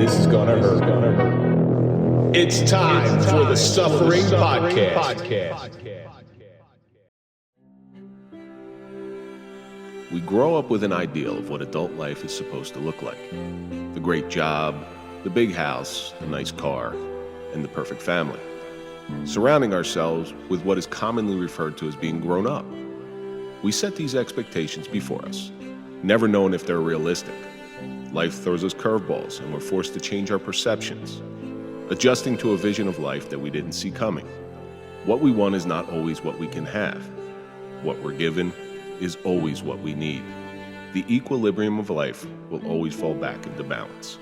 This is gonna hurt. It's time for the Suffering Podcast. We grow up with an ideal of what adult life is supposed to look like. The great job, the big house, the nice car, and the perfect family. Surrounding ourselves with what is commonly referred to as being grown up. We set these expectations before us, never knowing if they're realistic. Life throws us curveballs, and we're forced to change our perceptions, adjusting to a vision of life that we didn't see coming. What we want is not always what we can have. What we're given is always what we need. The equilibrium of life will always fall back into balance.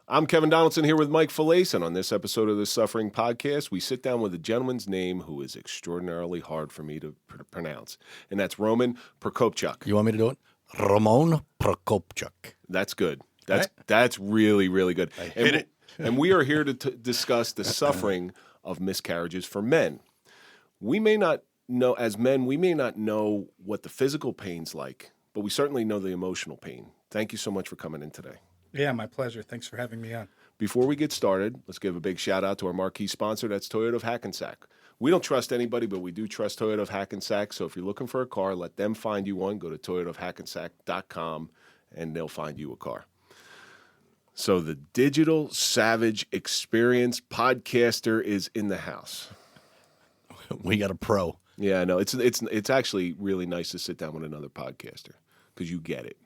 I'm Kevin Donaldson here with Mike Failace, and on this episode of the Suffering Podcast, we sit down with a gentleman's name who is extraordinarily hard for me to pronounce, and that's Roman Prokopchuk. You want me to do it? Roman Prokopchuk. That's good. That's really, really good. I hit it. And we are here to discuss the suffering of miscarriages for men. We may not know, as men, we may not know what the physical pain's like, but we certainly know the emotional pain. Thank you so much for coming in today. Yeah, my pleasure. Thanks for having me on. Before we get started, let's give a big shout out to our marquee sponsor, that's Toyota of Hackensack. We don't trust anybody, but we do trust Toyota of Hackensack. So if you're looking for a car, let them find you one. Go to toyotaofhackensack.com and they'll find you a car. So the Digital Savage Experience podcaster is in the house. We got a pro. Yeah, I know. It's actually really nice to sit down with another podcaster because you get it.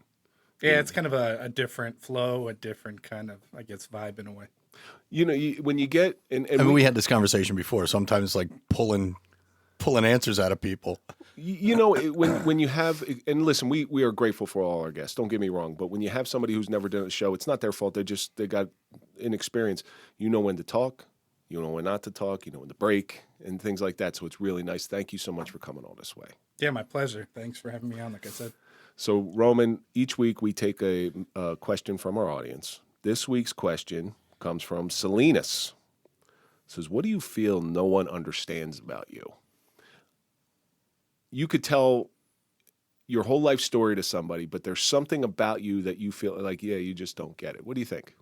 Yeah, it's kind of a different flow, a different kind of, I guess, vibe in a way. You know, when you get... And I mean, we had this conversation before. Sometimes like pulling answers out of people. You know, when you have... And listen, we are grateful for all our guests. Don't get me wrong. But when you have somebody who's never done a show, it's not their fault. They got inexperience. You know when to talk. You know when not to talk. You know when to break and things like that. So it's really nice. Thank you so much for coming all this way. Yeah, my pleasure. Thanks for having me on, like I said. So, Roman, each week we take a question from our audience. This week's question comes from Salinas. It says, what do you feel no one understands about you? You could tell your whole life story to somebody, but there's something about you that you feel like, yeah, you just don't get it. What do you think?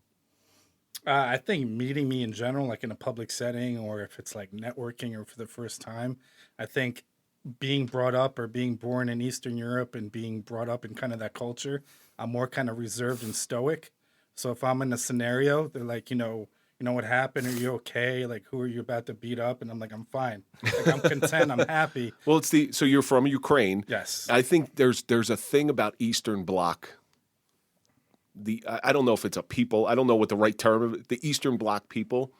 I think meeting me in general, like in a public setting, or if it's like networking or for the first time, I think being brought up or being born in Eastern Europe and being brought up in kind of that culture, I'm more kind of reserved and stoic. So if I'm in a scenario, they're like, you know what happened? Are you okay? Like, who are you about to beat up? And I'm like, I'm fine. Like, I'm content. I'm happy. Well, so you're from Ukraine. Yes. I think there's a thing about Eastern Bloc. I don't know if it's a people. I don't know what the right term is. The Eastern Bloc people.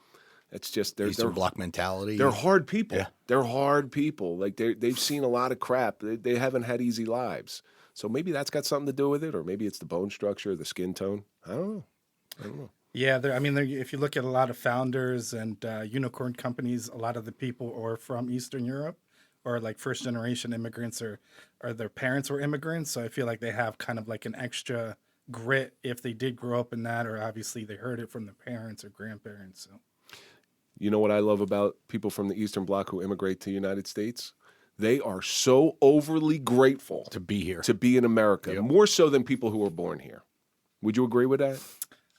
It's just they're Bloc mentality. They're hard people. Yeah. They're hard people. Like they've seen a lot of crap. They haven't had easy lives. So maybe that's got something to do with it, or maybe it's the bone structure, the skin tone. I don't know. Yeah, if you look at a lot of founders and unicorn companies, a lot of the people are from Eastern Europe, or like first generation immigrants, or their parents were immigrants. So I feel like they have kind of like an extra grit if they did grow up in that, or obviously they heard it from their parents or grandparents. So. You know what I love about people from the Eastern Bloc who immigrate to the United States? They are so overly grateful to be here, to be in America, yep. More so than people who were born here. Would you agree with that?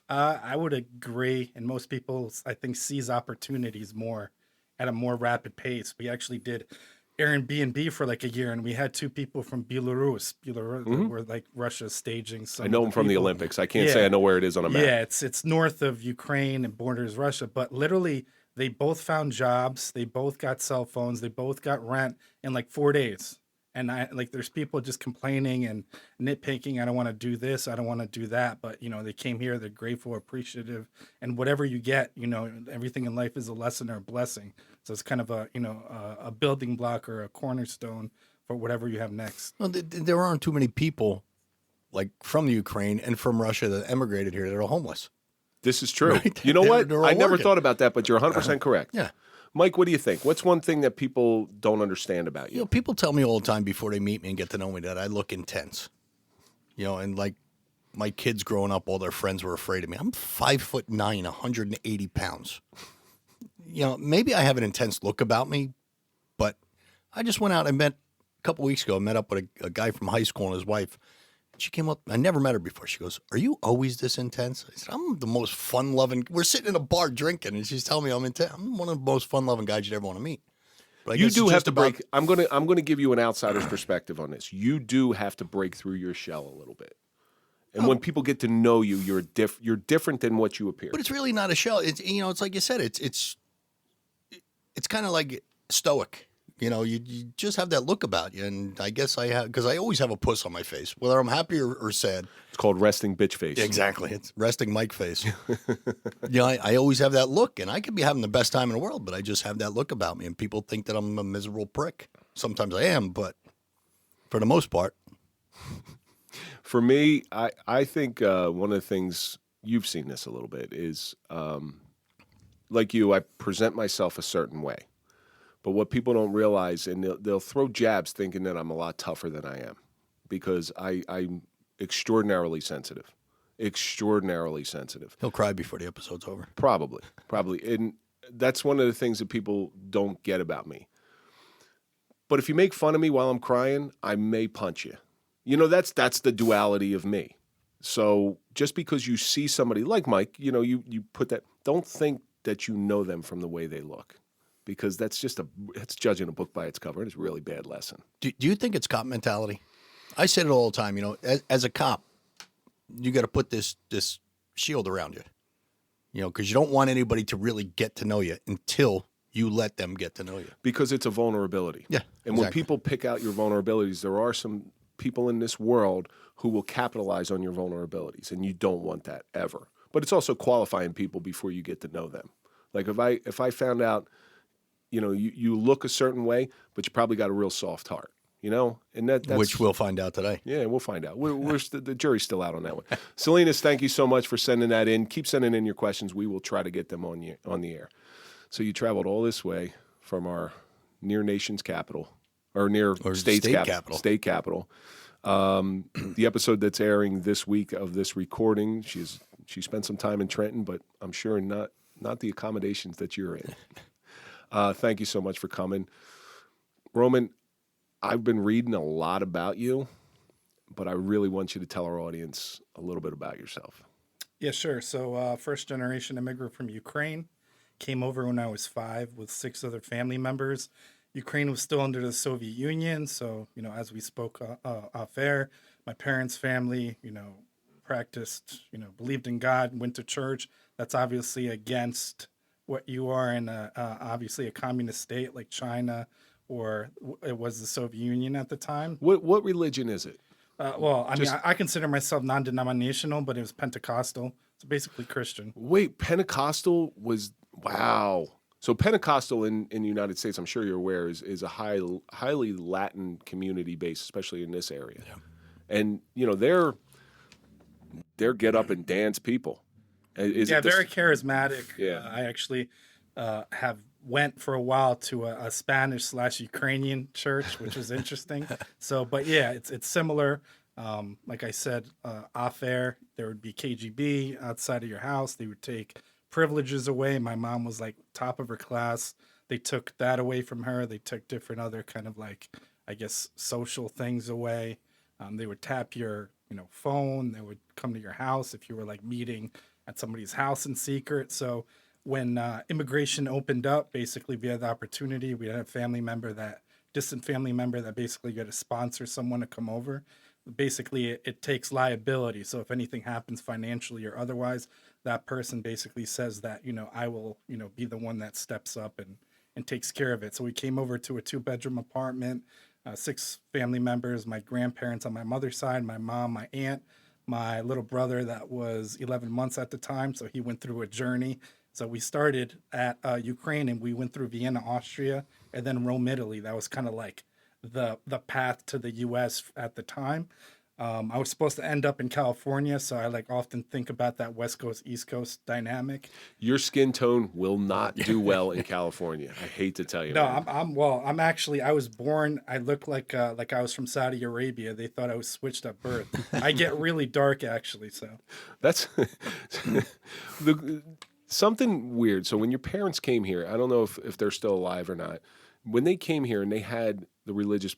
I would agree, and most people, I think, seize opportunities more at a more rapid pace. We actually did Airbnb for like a year, and we had two people from Belarus. Were like Russia staging. I know them from the Olympics. I can't say I know where it is on a map. Yeah, it's north of Ukraine and borders Russia, but literally they both found jobs. They both got cell phones. They both got rent in like 4 days. And there's people just complaining and nitpicking. I don't want to do this. I don't want to do that. But, they came here. They're grateful, appreciative. And whatever you get, everything in life is a lesson or a blessing. So it's kind of a building block or a cornerstone for whatever you have next. Well, there aren't too many people like from the Ukraine and from Russia that emigrated here that are homeless. This is true. Right? You know what? They're I never working. thought about that, but you're 100% correct. Yeah. Mike, what do you think? What's one thing that people don't understand about you? People tell me all the time before they meet me and get to know me that I look intense. And like my kids growing up, all their friends were afraid of me. I'm 5'9", 180 pounds. Maybe I have an intense look about me, but I just went out. I met a couple weeks ago. I met up with a guy from high school and his wife, She came up. I never met her before. She goes, "Are you always this intense?" I said, "I'm the most fun-loving." We're sitting in a bar drinking, and she's telling me I'm intense. I'm one of the most fun-loving guys you'd ever want to meet. But I You guess do it's have just to about- break. I'm gonna give you an outsider's perspective on this. You do have to break through your shell a little bit. And when people get to know you, you're different than what you appear. But it's really not a shell. It's it's like you said. It's kind of like stoic. You just have that look about you, and I guess I have because I always have a puss on my face, whether I'm happy or sad. It's called resting bitch face. Exactly, it's resting Mike face. I always have that look, and I could be having the best time in the world, but I just have that look about me, and people think that I'm a miserable prick. Sometimes I am, but for the most part, For me, I think one of the things you've seen this a little bit is like you, I present myself a certain way. But what people don't realize, and they'll throw jabs thinking that I'm a lot tougher than I am because I'm extraordinarily sensitive. Extraordinarily sensitive. he'll cry before the episode's over. Probably. And that's one of the things that people don't get about me. But if you make fun of me while I'm crying, I may punch you. That's the duality of me. So just because you see somebody like Mike, you put that, don't think that you know them from the way they look. Because that's it's judging a book by its cover. And it's a really bad lesson. Do you think it's cop mentality? I said it all the time. As a cop, you got to put this shield around you. Because you don't want anybody to really get to know you until you let them get to know you. Because it's a vulnerability. Yeah, And when exactly. people pick out your vulnerabilities, there are some people in this world who will capitalize on your vulnerabilities, and you don't want that ever. But it's also qualifying people before you get to know them. Like if I found out, you look a certain way, but you probably got a real soft heart, and that's Which we'll find out today. Yeah, we'll find out. The jury's still out on that one. Salinas, thank you so much for sending that in. Keep sending in your questions. We will try to get them on the air. So you traveled all this way from our near nation's capital, or near state's capital. State capital. The episode that's airing this week of this recording, she spent some time in Trenton, but I'm sure not the accommodations that you're in. Thank you so much for coming. Roman, I've been reading a lot about you, but I really want you to tell our audience a little bit about yourself. Yeah, sure. So first generation immigrant from Ukraine. Came over when I was 5 with 6 other family members. Ukraine was still under the Soviet Union. So, as we spoke off air, my parents' family, practiced, believed in God, went to church. That's obviously against what you are in obviously a communist state like China, or it was the Soviet Union at the time. What religion is it? I consider myself non-denominational, but it was Pentecostal. It's basically Christian. Wait, Pentecostal was, wow. So Pentecostal in the United States, I'm sure you're aware, is a highly Latin community base, especially in this area. Yeah. And, they're get up and dance people. Very charismatic. Yeah. I actually have went for a while to a Spanish/Ukrainian church, which was interesting. So, but yeah, it's similar. Like I said, off air, there would be KGB outside of your house. They would take privileges away. My mom was like top of her class. They took that away from her. They took different other kind of like, I guess, social things away. They would tap your, phone. They would come to your house if you were like meeting at somebody's house in secret. So when immigration opened up, basically we had the opportunity. We had a distant family member that basically got to sponsor someone to come over. Basically, it takes liability. So if anything happens financially or otherwise, that person basically says that, I will, be the one that steps up and takes care of it. So we came over to a 2-bedroom apartment, 6 family members, my grandparents on my mother's side, my mom, my aunt, my little brother that was 11 months at the time. So he went through a journey. So we started at Ukraine and we went through Vienna, Austria, and then Rome, Italy. That was kind of like the path to the U.S. at the time. I was supposed to end up in California, so I often think about that West Coast, East Coast dynamic. Your skin tone will not do well in California. I hate to tell you. No, man. I was born, I look like I was from Saudi Arabia. They thought I was switched at birth. I get really dark, actually, so. That's something weird. So when your parents came here, I don't know if they're still alive or not. When they came here and they had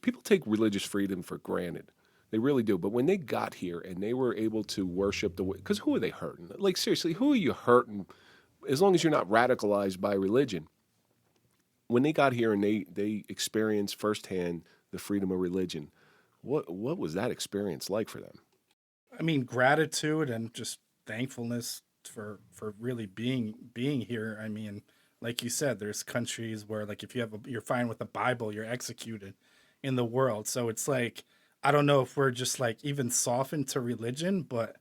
people take religious freedom for granted. They really do. But when they got here and they were able to worship the way, because who are they hurting? Like, seriously, who are you hurting? As long as you're not radicalized by religion. When they got here and they experienced firsthand the freedom of religion, what was that experience like for them? I mean, gratitude and just thankfulness for really being here. I mean, like you said, there's countries where like if you're fine with the Bible, you're executed in the world. So it's like I don't know if we're just like even softened to religion, but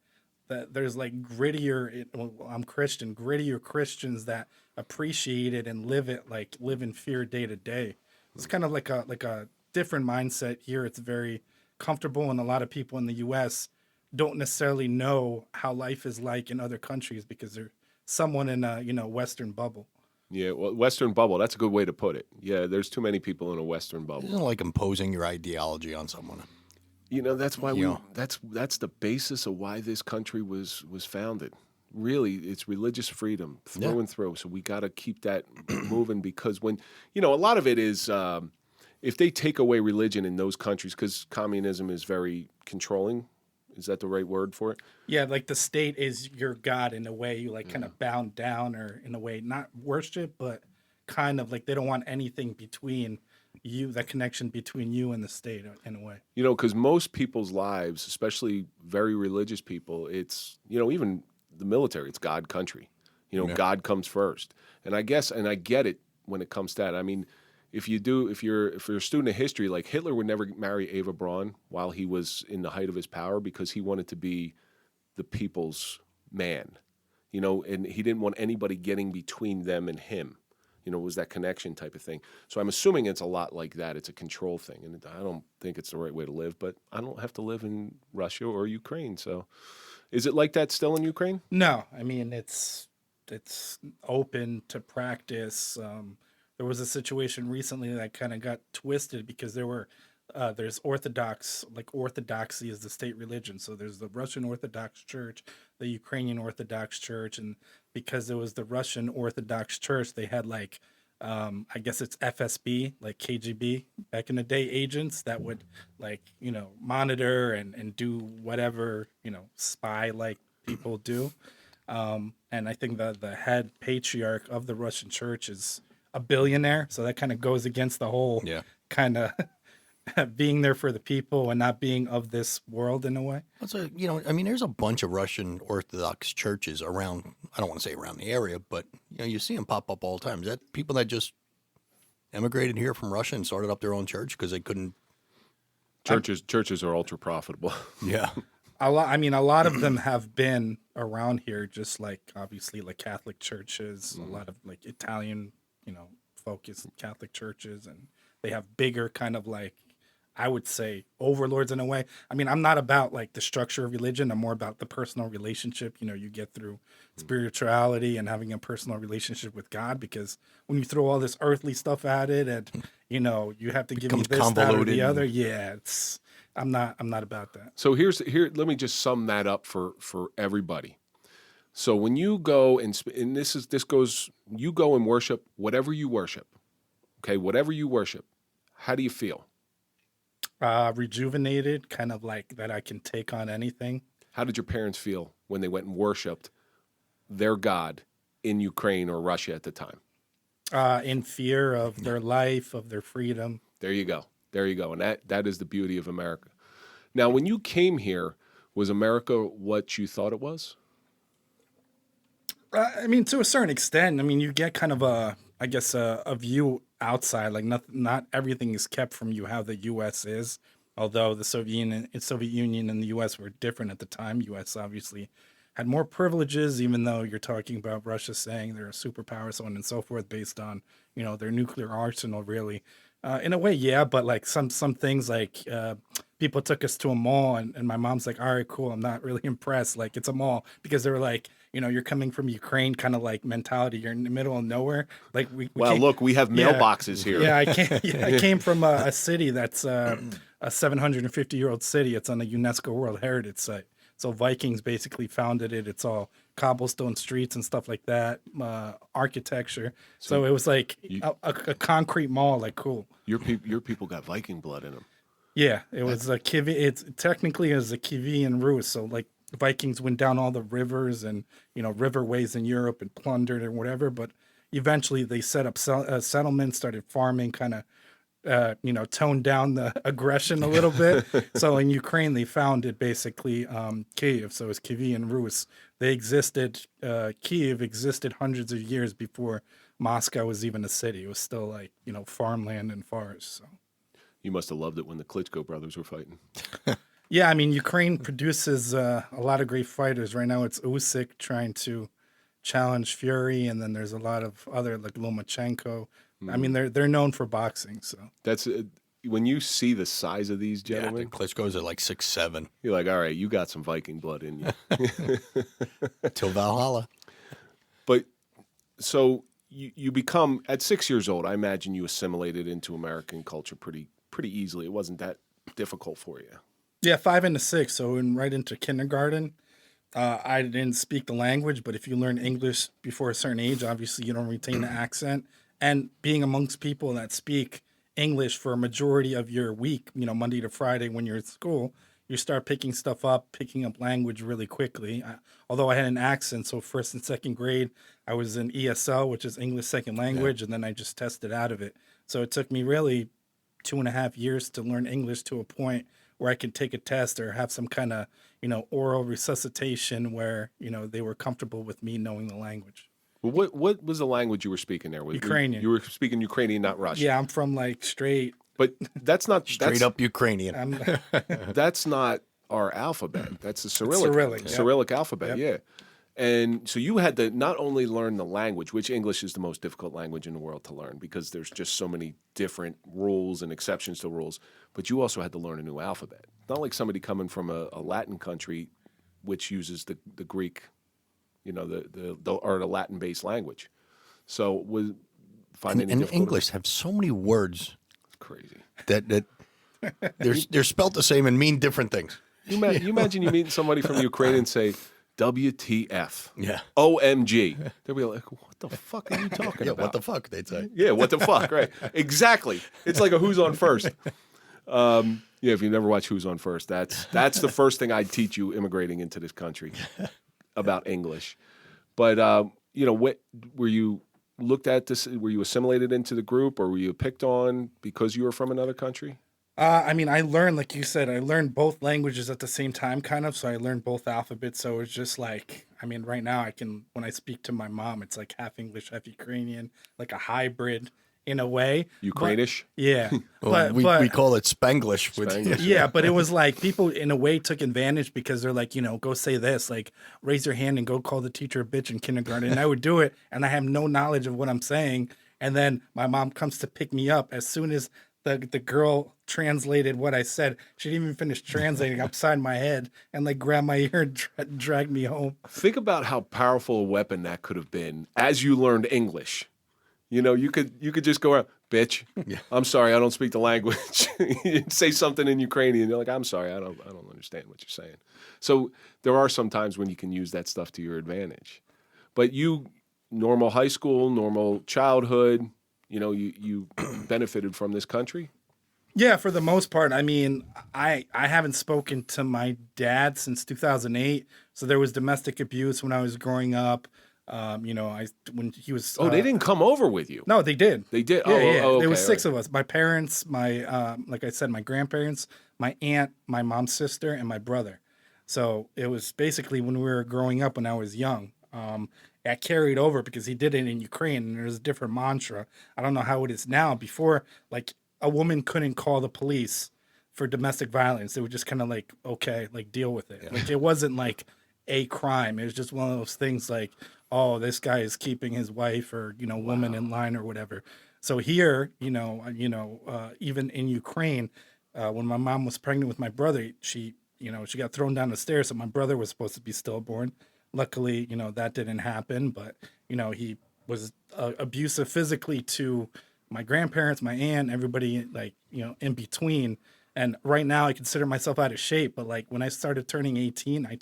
that there's like well, I'm Christian, grittier Christians that appreciate it and live in fear day to day. It's kind of like a different mindset here. It's very comfortable, and a lot of people in the U.S. don't necessarily know how life is like in other countries because they're someone in a Western bubble. Yeah, well, Western bubble, that's a good way to put it. Yeah, there's too many people in a Western bubble. Isn't it like imposing your ideology on someone? That's why that's the basis of why this country was founded. Really, it's religious freedom through and through. So we got to keep that moving because when, a lot of it is if they take away religion in those countries, because communism is very controlling. Is that the right word for it? Yeah, like the state is your God in a way you like kind of bound down, or in a way not worship, but kind of like they don't want anything between you, that connection between you and the state in a way. Because most people's lives, especially very religious people, it's, even the military, it's God country. God comes first. And I get it when it comes to that. I mean, if you're a student of history, like Hitler would never marry Eva Braun while he was in the height of his power because he wanted to be the people's man, and he didn't want anybody getting between them and him. It was that connection type of thing. So I'm assuming it's a lot like that. It's a control thing, and I don't think it's the right way to live, but I don't have to live in Russia or Ukraine. So is it like that still in Ukraine? No, I mean, it's open to practice. There was a situation recently that kind of got twisted because there's orthodoxy is the state religion. So there's the Russian Orthodox Church, the Ukrainian Orthodox Church, and because it was the Russian Orthodox Church, they had like I guess it's FSB, like KGB back in the day, agents that would monitor and do whatever spy like people do. And I think the head patriarch of the Russian Church is a billionaire, so that kind of goes against the whole kind of being there for the people and not being of this world in a way. There's a bunch of Russian Orthodox churches around. I don't want to say around the area, but you see them pop up all the time. Is that people that just emigrated here from Russia and started up their own church because they couldn't? Churches are ultra profitable. Yeah. A lot of them have been around here, just like obviously like Catholic churches, a lot of like Italian, focused Catholic churches, and they have bigger kind of like, I would say, overlords in a way. I mean, I'm not about like the structure of religion. I'm more about the personal relationship, you get through spirituality and having a personal relationship with God, because when you throw all this earthly stuff at it and, you have to give me this, that, or the other. Yeah, I'm not about that. So let me just sum that up for everybody. So when you go you go and worship whatever you worship. Okay, whatever you worship. How do you feel? Rejuvenated, kind of like that I can take on anything. How did your parents feel when they went and worshiped their God in Ukraine or Russia at the time? In fear of their life, of their freedom. There you go. And that is the beauty of America. Now, when you came here, was America what you thought it was? To a certain extent. You get kind of a view outside. Like not everything is kept from you how the U.S. is. Although the Soviet Union and the U.S. were different at the time. U.S. obviously had more privileges, even though you're talking about Russia saying they're a superpower, so on and so forth, based on their nuclear arsenal. Really, in a way, yeah. But like some things, like people took us to a mall, and my mom's like, "All right, cool. I'm not really impressed. Like it's a mall," because they were like, you're coming from Ukraine, kind of like mentality. You're in the middle of nowhere. Like we look, we have mailboxes here. Yeah, I came from a city that's a 750-year-old city. It's on the UNESCO World Heritage Site. So Vikings basically founded it. It's all cobblestone streets and stuff like that, architecture. So it was like a concrete mall. Like, cool. Your people got Viking blood in them. Yeah, it was a Kivi. It's technically as a Kivian Rus. So like Vikings went down all the rivers and riverways in Europe and plundered and whatever. But eventually they set up settlements, started farming, kind of toned down the aggression a little bit. So in Ukraine they founded basically Kiev. So it's Kivian Rus. They existed. Kiev existed hundreds of years before Moscow was even a city. It was still like farmland and forest. So. You must have loved it when the Klitschko brothers were fighting. Yeah, I mean, Ukraine produces a lot of great fighters. Right now, it's Usyk trying to challenge Fury, and then there's a lot of other like Lomachenko. I mean, they're known for boxing. So That's when you see the size of these Yeah, the gentlemen. Klitschko's are like 6'7". You're like, all right, you got some Viking blood in you. Till Valhalla. But so you become at 6 years old. I imagine you assimilated into American culture pretty easily. It wasn't that difficult for you. yeah, 5 into 6. So right into kindergarten. I didn't speak the language, but if you learn English before a certain age, obviously you don't retain the accent. And being amongst people that speak English for a majority of your week, Monday to Friday when you're at school, you start picking stuff up, picking up language really quickly. Although I had an accent, so first and second grade, I was in ESL, which is English Second Language, and then I just tested out of it. So it took me really 2.5 years to learn English to a point where I could take a test or have some kind of, oral resuscitation where, they were comfortable with me knowing the language. Well, what was the language you were speaking there? Ukrainian. You were speaking Ukrainian, not Russian. Yeah, I'm from like straight. But that's not Straight up Ukrainian. That's not our alphabet. That's the Cyrillic Cyrillic, yep. Cyrillic alphabet. Yep. Yeah. And so you had to not only learn the language, which English is the most difficult language in the world to learn because there's just so many different rules and exceptions to rules, but you also had to learn a new alphabet. Not like somebody coming from a Latin country, which uses the Greek, or the Latin-based language. So was finding And English have so many words crazy. that they're spelt the same and mean different things. You imagine you meet somebody from Ukraine and say, WTF. Yeah. OMG. They'll be like, what the fuck are you talking Yeah, about? what the fuck, they'd say. Yeah, what the fuck, right. Exactly. It's like a Who's on First. Yeah, if you never watch Who's on First, that's the first thing I'd teach you immigrating into this country about English. But, what were you looked at this? Were you assimilated into the group or were you picked on because you were from another country? I mean, I learned, like you said, I learned both languages at the same time, kind of. So I learned both alphabets. So it's just like, I mean, right now when I speak to my mom, it's like half English, half Ukrainian, like a hybrid in a way. Ukrainish? Yeah. Well, we call it Spanglish. Spanglish. Yeah, but it was like people in a way took advantage because they're like, go say this, like raise your hand and go call the teacher a bitch in kindergarten. And I would do it and I have no knowledge of what I'm saying. And then my mom comes to pick me up as soon as the girl translated what I said. She didn't even finish translating upside my head and like grabbed my ear and dragged me home. Think about how powerful a weapon that could have been as you learned English. You could just go around, bitch. Yeah. I'm sorry, I don't speak the language. You'd say something in Ukrainian, you're like, I'm sorry, I don't understand what you're saying. So there are some times when you can use that stuff to your advantage. But normal high school, normal childhood, you benefited from this country? Yeah, for the most part. I mean, I haven't spoken to my dad since 2008. So there was domestic abuse when I was growing up. When he was. They didn't come over with you. No, they did. They did. Yeah, yeah. Okay, there was 6 of us. My parents, like I said, my grandparents, my aunt, my mom's sister, and my brother. So it was basically when we were growing up when I was young. That carried over because he did it in Ukraine, and there's a different mantra. I don't know how it is now. Before, like a woman couldn't call the police for domestic violence. They would just kind of like, okay, like deal with it. Yeah. Like it wasn't like a crime. It was just one of those things like, oh, this guy is keeping his wife or woman in line or whatever. So here, even in Ukraine, when my mom was pregnant with my brother, she got thrown down the stairs. So my brother was supposed to be stillborn. Luckily, that didn't happen. But he was abusive physically to my grandparents, my aunt, everybody in between. And right now I consider myself out of shape, but like when I started turning 18, I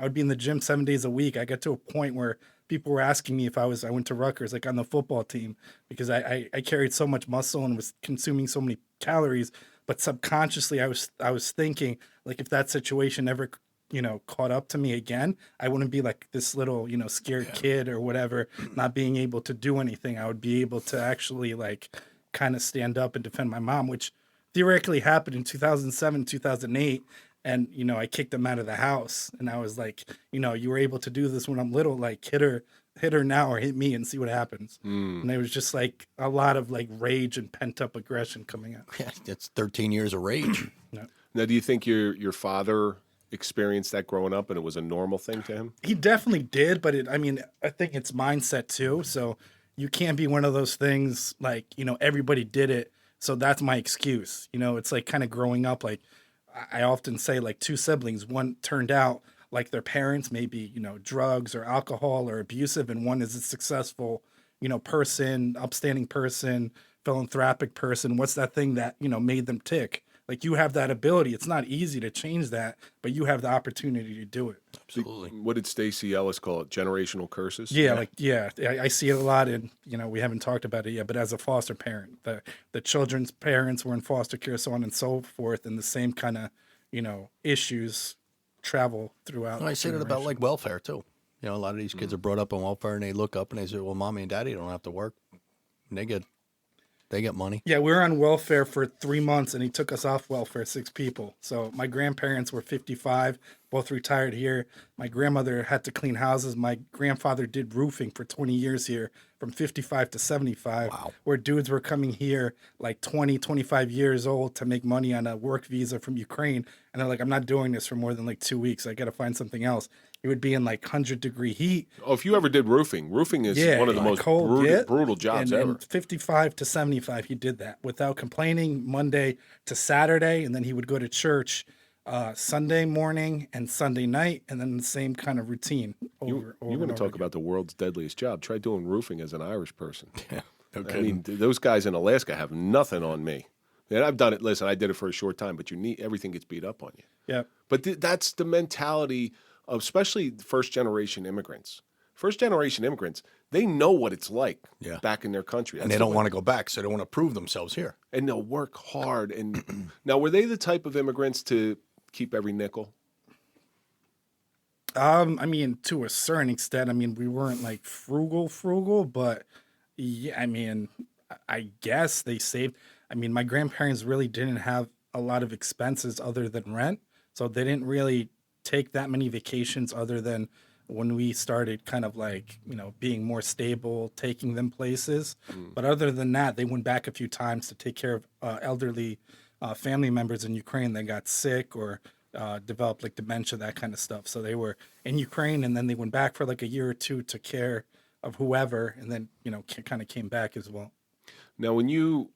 would be in the gym 7 days a week. I got to a point where people were asking me if I went to Rutgers, like on the football team, because I carried so much muscle and was consuming so many calories. but subconsciously I was thinking like if that situation ever caught up to me again, I wouldn't be like this little scared kid or whatever, not being able to do anything. I would be able to actually like kind of stand up and defend my mom, which theoretically happened in 2007, 2008. And I kicked him out of the house, and I was like, you were able to do this when I'm little, like hit her now or hit me and see what happens. And there was just like a lot of like rage and pent up aggression coming out. Yeah, it's 13 years of rage. Yeah. Now, do you think your father experienced that growing up and it was a normal thing to him? He definitely did, but I think it's mindset too. So you can't be one of those things like, everybody did it, so that's my excuse. It's like kind of growing up, like I often say like two siblings, one turned out like their parents, maybe, drugs or alcohol or abusive, and one is a successful, person, upstanding person, philanthropic person. What's that thing that, made them tick? Like you have that ability. It's not easy to change that, but you have the opportunity to do it. Absolutely. What did Stacey Ellis call it? Generational curses? Yeah, I see it a lot in, we haven't talked about it yet, but as a foster parent, the children's parents were in foster care, so on and so forth, and the same kind of, issues travel throughout. Well, I say that about like welfare too. A lot of these kids are brought up on welfare, and they look up and they say, "Well, mommy and daddy don't have to work, and they get money." Yeah, we were on welfare for 3 months, and he took us off welfare, 6 people. So my grandparents were 55, both retired here. My grandmother had to clean houses. My grandfather did roofing for 20 years here, from 55 to 75, Wow. where dudes were coming here like 20, 25 years old to make money on a work visa from Ukraine. And they're like, I'm not doing this for more than like 2 weeks. I got to find something else. It would be in like 100-degree heat. Oh, if you ever did roofing is one of the most brutal jobs ever. And 55 to 75, he did that without complaining, Monday to Saturday. And then he would go to church Sunday morning and Sunday night, and then the same kind of routine over. You want to talk about the world's deadliest job? Try doing roofing as an Irish person. Yeah. Okay. I mean, those guys in Alaska have nothing on me. And I've done it. Listen, I did it for a short time, but everything gets beat up on you. Yeah. But that's the mentality of especially first-generation immigrants. First-generation immigrants, they know what it's like back in their country. And they don't want to go back, so they want to prove themselves here. And they'll work hard. And now, were they the type of immigrants to keep every nickel? To a certain extent. We weren't like frugal, but yeah, I guess they saved. My grandparents really didn't have a lot of expenses other than rent, so they didn't really take that many vacations other than when we started kind of like, being more stable, taking them places. But other than that, they went back a few times to take care of elderly family members in Ukraine that got sick or developed like dementia, that kind of stuff. So they were in Ukraine, and then they went back for like a year or two to care of whoever, and then, kind of came back as well. Now, when you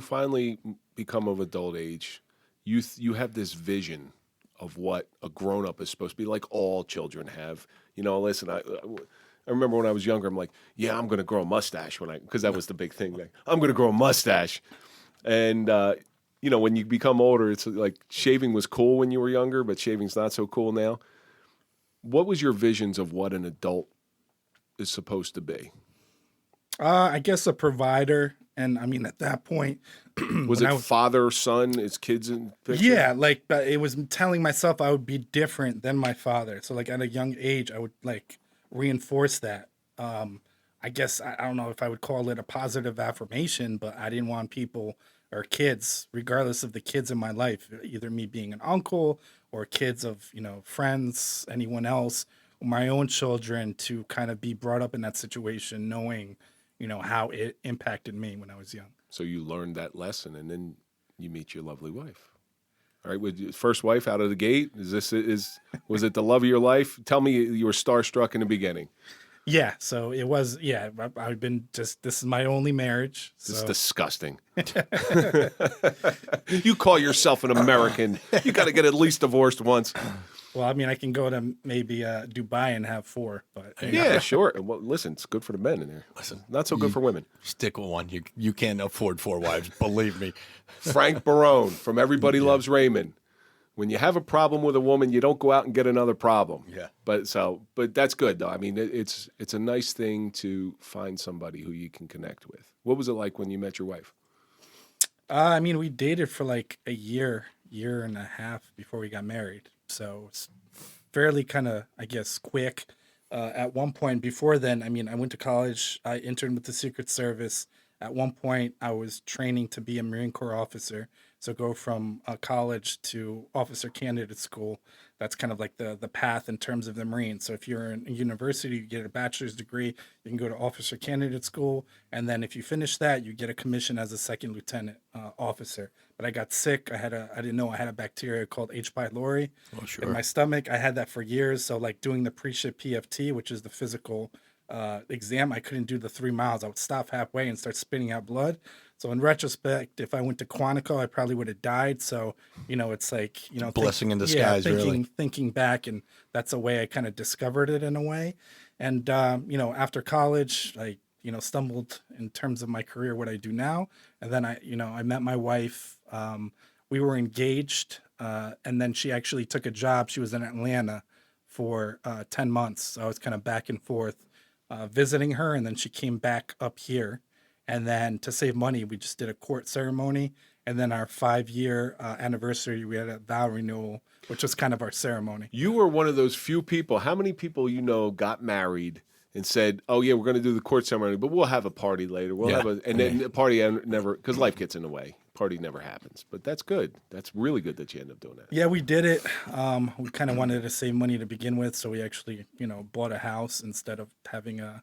finally become of adult age, you have this vision of what a grown-up is supposed to be, like all children have. Listen, I remember when I was younger, I'm like, yeah, I'm going to grow a mustache because that was the big thing. Like, I'm going to grow a mustache. And, when you become older, it's like shaving was cool when you were younger, but shaving's not so cool now. What was your visions of what an adult is supposed to be? I guess a provider. And at that point, was it father, son, is kids in picture? Yeah, like it was telling myself I would be different than my father. So like at a young age, I would like reinforce that. I guess I don't know if I would call it a positive affirmation, but I didn't want people or kids, regardless of the kids in my life, either me being an uncle or kids of friends, anyone else, or my own children, to kind of be brought up in that situation, knowing how it impacted me when I was young. So you learned that lesson, and then you meet your lovely wife. All right, with your first wife out of the gate, was it the love of your life? Tell me you were starstruck in the beginning. Yeah, so it was. Yeah, I've been this is my only marriage. So. It's disgusting. You call yourself an American? You got to get at least divorced once. Well, I can go to maybe Dubai and have 4, but yeah, sure. Well, listen, it's good for the men in there. Listen, not so good for women. Stick with one. You can't afford 4 wives. Believe me. Frank Barone from Everybody Loves Raymond. When you have a problem with a woman, you don't go out and get another problem. Yeah. But that's good though. It's a nice thing to find somebody who you can connect with. What was it like when you met your wife? I mean, we dated for like a year and a half before we got married. So it's fairly kind of, I guess, quick. At one point before then, I mean, I went to college. I interned with the Secret Service. At one point, I was training to be a Marine Corps officer. So go from college to officer candidate school. That's kind of like the path in terms of the Marines. So if you're in a university, you get a bachelor's degree, you can go to officer candidate school, and then if you finish that, you get a commission as a second lieutenant officer. But I got sick. I didn't know I had a bacteria called H. pylori Oh, in sure. my stomach. I had that for years. So like doing the pre-ship PFT, which is the physical exam, I couldn't do the 3 miles. I would stop halfway and start spitting out blood. So in retrospect, if I went to Quantico, I probably would have died. So, it's like, Blessing in disguise, really. thinking back, and that's a way I kind of discovered it in a way. And, after college, I, stumbled in terms of my career, what I do now. And then I met my wife. We were engaged, and then she actually took a job. She was in Atlanta for 10 months. So I was kind of back and forth visiting her, and then she came back up here. And then to save money, we just did a court ceremony. And then our 5-year anniversary, we had a vow renewal, which was kind of our ceremony. You were one of those few people. How many people got married and said, "Oh yeah, we're going to do the court ceremony, but we'll have a party later. We'll have then the party never, because life gets in the way. Party never happens." But that's good. That's really good that you end up doing that. Yeah, we did it. We kind of wanted to save money to begin with, so we actually, bought a house instead of having a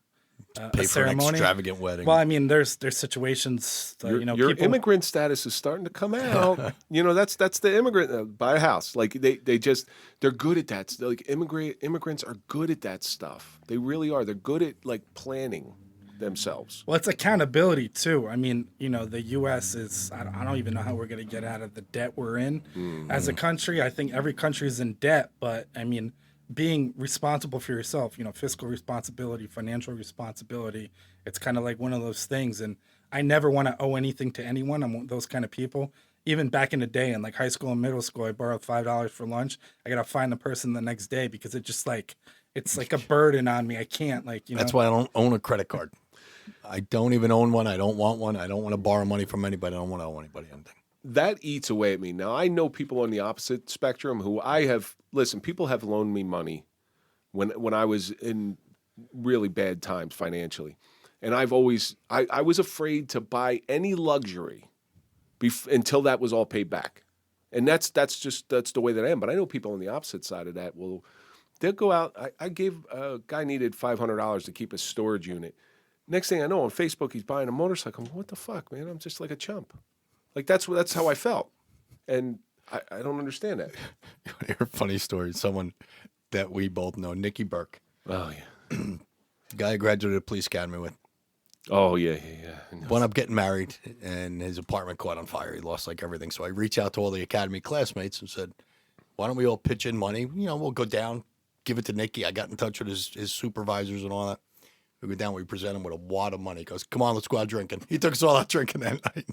Pay for an ceremony. extravagant wedding. Well, I mean, there's situations that, Your people, immigrant status is starting to come out. That's the immigrant buy a house. Like they're good at that. Like immigrants are good at that stuff. They really are. They're good at like planning themselves. Well, it's accountability too. I mean, the U.S. is, I don't even know how we're going to get out of the debt we're in as a country. I think every country is in debt, but I mean, being responsible for yourself, fiscal responsibility, financial responsibility, it's kind of like one of those things. And I never want to owe anything to anyone. I'm one of those kind of people. Even back in the day in like high school and middle school, I borrowed $5 for lunch. I got to find the person the next day because it's like a burden on me. I can't That's why I don't own a credit card. I don't even own one. I don't want one. I don't want to borrow money from anybody. I don't want to owe anybody anything. That eats away at me. Now, I know people on the opposite spectrum who people have loaned me money when I was in really bad times financially. And I was afraid to buy any luxury until that was all paid back. And that's the way that I am. But I know people on the opposite side of that they'll go out. I gave a guy needed $500 to keep a storage unit. Next thing I know, on Facebook, he's buying a motorcycle. What the fuck, man? I'm just like a chump. Like that's how I felt, and I don't understand that. You want to hear a funny story? Someone that we both know, Nicky Burke. Oh yeah, guy I graduated police academy with. Oh yeah. Wound up getting married, and his apartment caught on fire. He lost like everything. So I reached out to all the academy classmates and said, "Why don't we all pitch in money? We'll go down, give it to Nicky." I got in touch with his supervisors and all that. We go down, we present him with a wad of money. He goes, "Come on, let's go out drinking." He took us all out drinking that night.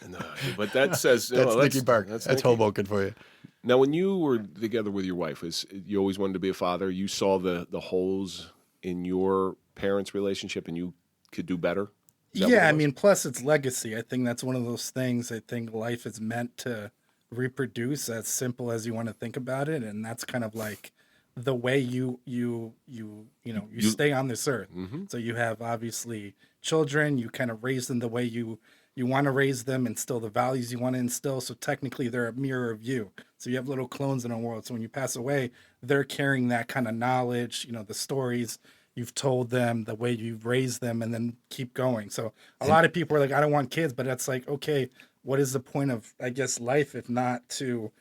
No, but that says that's Nicky Burke. That's Nicky. Hoboken for you. Now, when you were together with your wife, you always wanted to be a father? You saw the holes in your parents' relationship, and you could do better? Yeah, I mean, plus it's legacy. I think that's one of those things. I think life is meant to reproduce, as simple as you want to think about it, and that's kind of like the way you stay on this earth. Mm-hmm. So you have obviously children. You kind of raise them the way you want to raise them, instill the values you want to instill. So technically they're a mirror of you. So you have little clones in the world. So when you pass away, they're carrying that kind of knowledge, the stories you've told them, the way you've raised them, and then keep going. So a lot of people are like, I don't want kids, but it's like, okay, what is the point of, I guess, life if not to,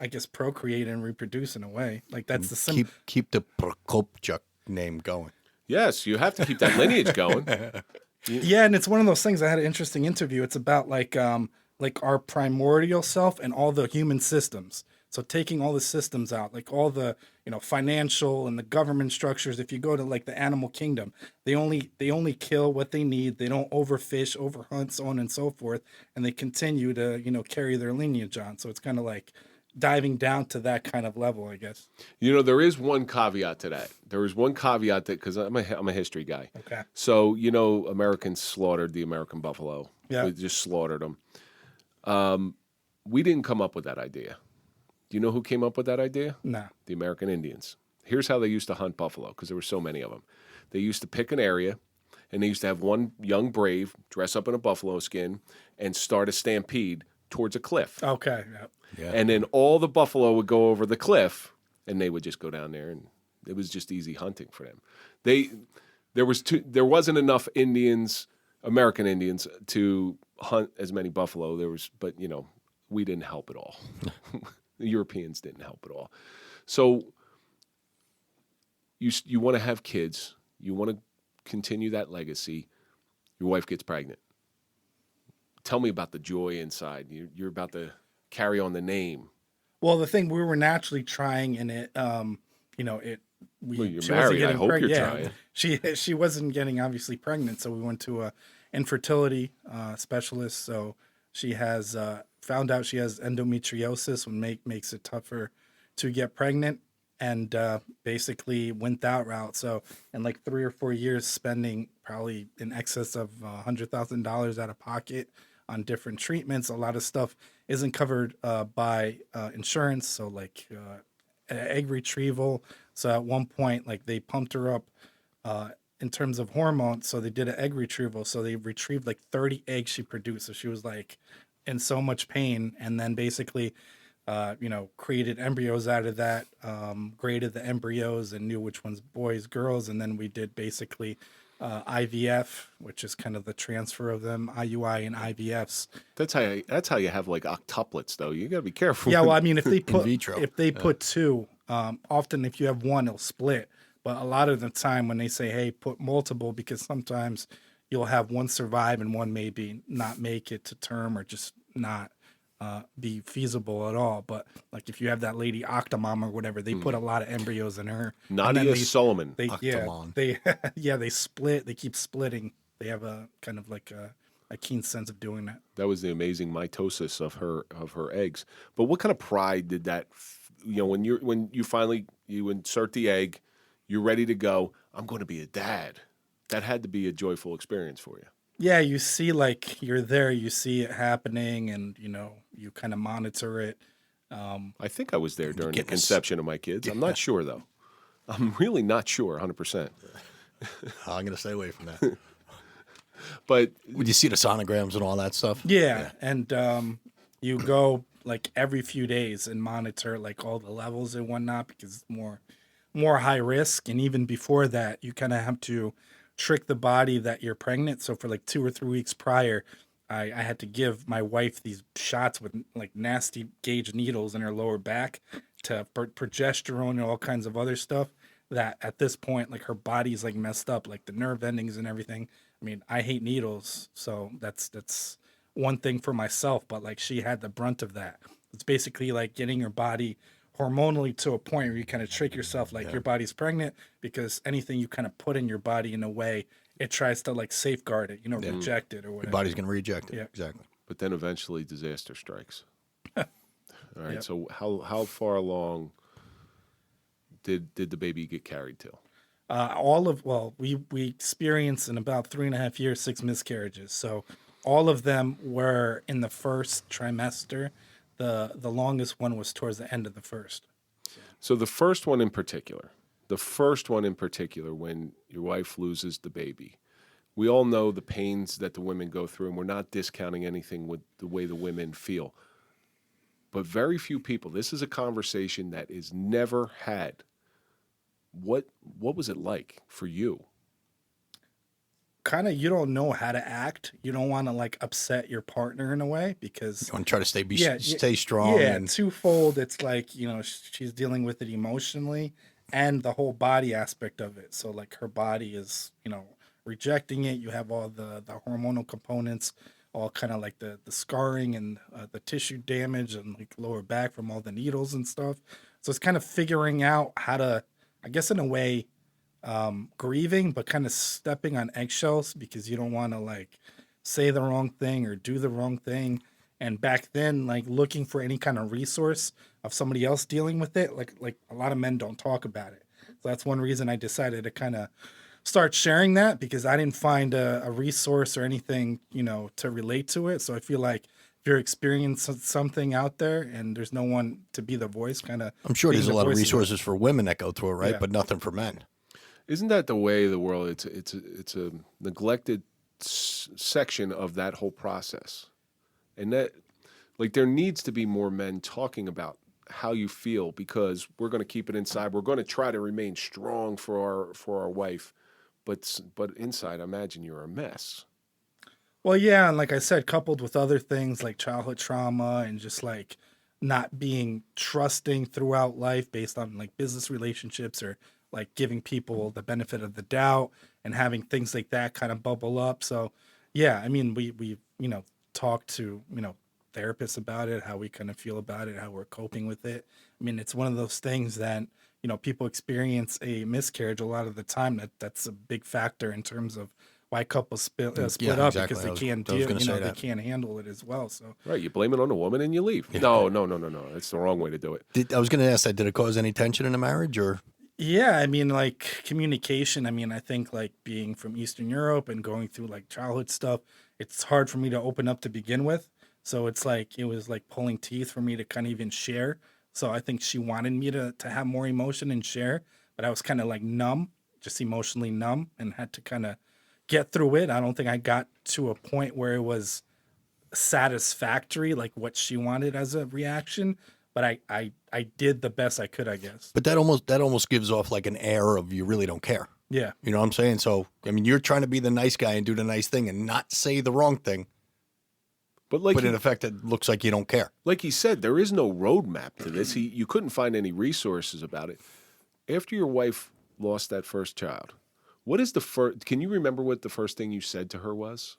I guess procreate and reproduce in a way? Like that's the keep the Prokopchuk name going. Yes, you have to keep that lineage going. Yeah, and it's one of those things. I had an interesting interview. It's about like our primordial self and all the human systems. So taking all the systems out, like all the financial and the government structures. If you go to like the animal kingdom, they only kill what they need. They don't overfish, overhunt, so on and so forth, and they continue to carry their lineage on. So it's kind of like diving down to that kind of level, I guess. There is one caveat to that. There is one caveat that, because I'm a history guy. Okay. So Americans slaughtered the American buffalo. Yeah. They just slaughtered them. We didn't come up with that idea. Do you know who came up with that idea? No. The American Indians. Here's how they used to hunt buffalo, because there were so many of them. They used to pick an area, and they used to have one young brave dress up in a buffalo skin and start a stampede towards a cliff. Okay. Yep. Yeah. And then all the buffalo would go over the cliff, and they would just go down there, and it was just easy hunting for them. There wasn't enough Indians, American Indians, to hunt as many buffalo. But we didn't help at all. The Europeans didn't help at all. So you want to have kids, you want to continue that legacy. Your wife gets pregnant. Tell me about the joy inside. You're about to carry on the name. Well, the thing, we were naturally trying, and it, Well, you're she wasn't married. I getting hope you're pregnant. trying. She wasn't getting obviously pregnant, so we went to a infertility specialist. So she has found out she has endometriosis, which makes it tougher to get pregnant, and basically went that route. So in like 3 or 4 years, spending probably in excess of $100,000 out of pocket on different treatments. A lot of stuff isn't covered by insurance. So like egg retrieval. So at one point, like they pumped her up in terms of hormones. So they did an egg retrieval. So they retrieved like 30 eggs she produced. So she was like in so much pain, and then basically, created embryos out of that, graded the embryos and knew which ones boys, girls. And then we did basically IVF, which is kind of the transfer of them, IUI and IVFs. That's how you have like octuplets, though. You got to be careful. Yeah, well, I mean, if they put vitro. put two, often if you have one, it'll split. But a lot of the time when they say, hey, put multiple, because sometimes you'll have one survive and one maybe not make it to term or just not be feasible at all. But like if you have that lady Octomom or whatever, they put a lot of embryos in her. Nadia Solomon. They split. They keep splitting. They have a kind of like a keen sense of doing that. That was the amazing mitosis of her eggs. But what kind of pride did that? When you finally insert the egg, you're ready to go. I'm going to be a dad. That had to be a joyful experience for you. Yeah, you see, like you're there, you see it happening, and you kind of monitor it. I think I was there during the conception of my kids. I'm not sure though. I'm really not sure, 100%. I'm going to stay away from that. But Would you see the sonograms and all that stuff? Yeah. And you go like every few days and monitor like all the levels and whatnot, because it's more high risk. And even before that, you kind of have to trick the body that you're pregnant. So for like 2 or 3 weeks prior, I had to give my wife these shots with like nasty gauge needles in her lower back to progesterone and all kinds of other stuff that at this point, like her body's like messed up, like the nerve endings and everything. I mean, I hate needles, so that's one thing for myself, but like she had the brunt of that. It's basically like getting your body hormonally to a point where you kind of trick yourself like your body's pregnant, because anything you kind of put in your body in a way, it tries to like safeguard it, reject it or whatever. Your body's going to reject it. Yeah. Exactly. But then eventually disaster strikes. All right. Yep. So how far along did the baby get carried till? We experienced in about 3.5 years 6 miscarriages. So all of them were in the first trimester. The longest one was towards the end of the first. So the first one in particular, when your wife loses the baby, we all know the pains that the women go through, and we're not discounting anything with the way the women feel. But very few people, this is a conversation that is never had. What was it like for you? Kind of, you don't know how to act. You don't want to like upset your partner in a way, because You want to try to stay strong. Yeah, and twofold. It's like, she's dealing with it emotionally and the whole body aspect of it. So like her body is, rejecting it. You have all the hormonal components, all kind of like the scarring and the tissue damage and like lower back from all the needles and stuff. So it's kind of figuring out how to, I guess in a way, grieving, but kind of stepping on eggshells, because you don't want to like say the wrong thing or do the wrong thing. And back then, like looking for any kind of resource of somebody else dealing with it, like a lot of men don't talk about it. So that's one reason I decided to kind of start sharing that, because I didn't find a resource or anything, to relate to it. So I feel like you're experiencing something out there and there's no one to be the voice, kind of. I'm sure there's a lot of voice resources for women that go through it, right? Yeah. But nothing for men. Isn't that the way of the world? It's a neglected section of that whole process, and that like there needs to be more men talking about how you feel, because we're going to keep it inside. We're going to try to remain strong for our wife, but inside, I imagine you're a mess. Well, yeah, and like I said, coupled with other things like childhood trauma and just like not being trusting throughout life based on like business relationships or like giving people the benefit of the doubt and having things like that kind of bubble up. So, yeah, I mean, we talked to therapists about it, how we kind of feel about it, how we're coping with it. I mean, it's one of those things that people experience a miscarriage a lot of the time. That's a big factor in terms of why couples split up, exactly. because they can't I was deal, gonna say they that. can't handle it as well. So Right, you blame it on the woman and you leave. No, that's the wrong way to do it. I was going to ask that. Did it cause any tension in the marriage, or? yeah, I mean, like communication. I mean, I think like being from Eastern Europe and going through like childhood stuff, it's hard for me to open up to begin with. So it's like it was like pulling teeth for me to kind of even share. So I think she wanted me to have more emotion and share, but I was kind of like numb, just emotionally numb, and had to kind of get through it. I don't think I got to a point where it was satisfactory, like what she wanted as a reaction. But I did the best I could, I guess. But that almost gives off like an air of you really don't care. Yeah. You know what I'm saying? So I mean, you're trying to be the nice guy and do the nice thing and not say the wrong thing. But in effect, it looks like you don't care. Like he said, there is no roadmap to this. You couldn't find any resources about it. After your wife lost that first child, what is the first? Can you remember what the first thing you said to her was?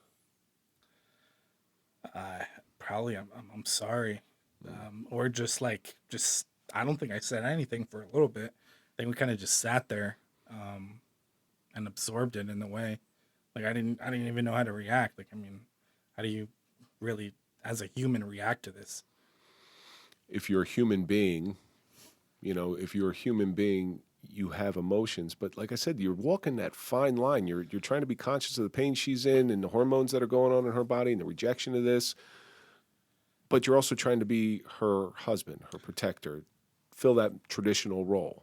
Probably I'm sorry, or just I don't think I said anything for a little bit. I think we kind of just sat there, and absorbed it in a way. Like I didn't even know how to react. Like I mean, how do you really, as a human, react to this? If you're a human being, you have emotions. But like I said, you're walking that fine line. You're trying to be conscious of the pain she's in and the hormones that are going on in her body and the rejection of this. But you're also trying to be her husband, her protector, fill that traditional role.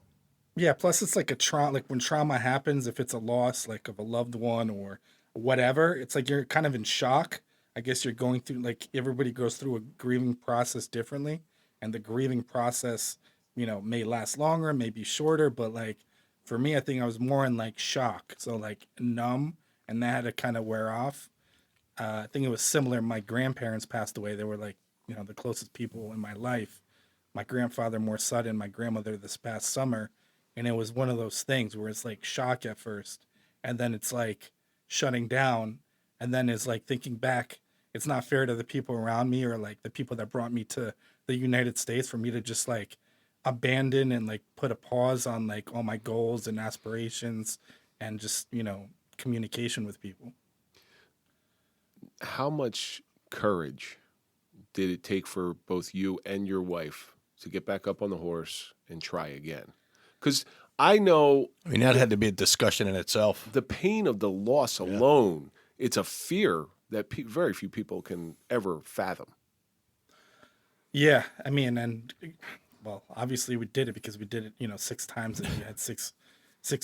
Yeah. Plus, it's like a trauma. Like when trauma happens, if it's a loss, like of a loved one or whatever, it's like you're kind of in shock. I guess you're going through, like everybody goes through a grieving process differently, and the grieving process, may last longer, may be shorter, but like for me, I think I was more in like shock, so like numb, and that had to kind of wear off. I think it was similar. My grandparents passed away. They were like, the closest people in my life. My grandfather more sudden, my grandmother this past summer, and it was one of those things where it's like shock at first, and then it's like shutting down, and then it's like thinking back. It's not fair to the people around me or like the people that brought me to the United States for me to just like abandon and like put a pause on like all my goals and aspirations and just, communication with people. How much courage did it take for both you and your wife to get back up on the horse and try again? Because I know... I mean, that had to be a discussion in itself. The pain of the loss alone, it's a fear that very few people can ever fathom. Yeah, I mean, and well, obviously we did it because we did it, 6 times and we had six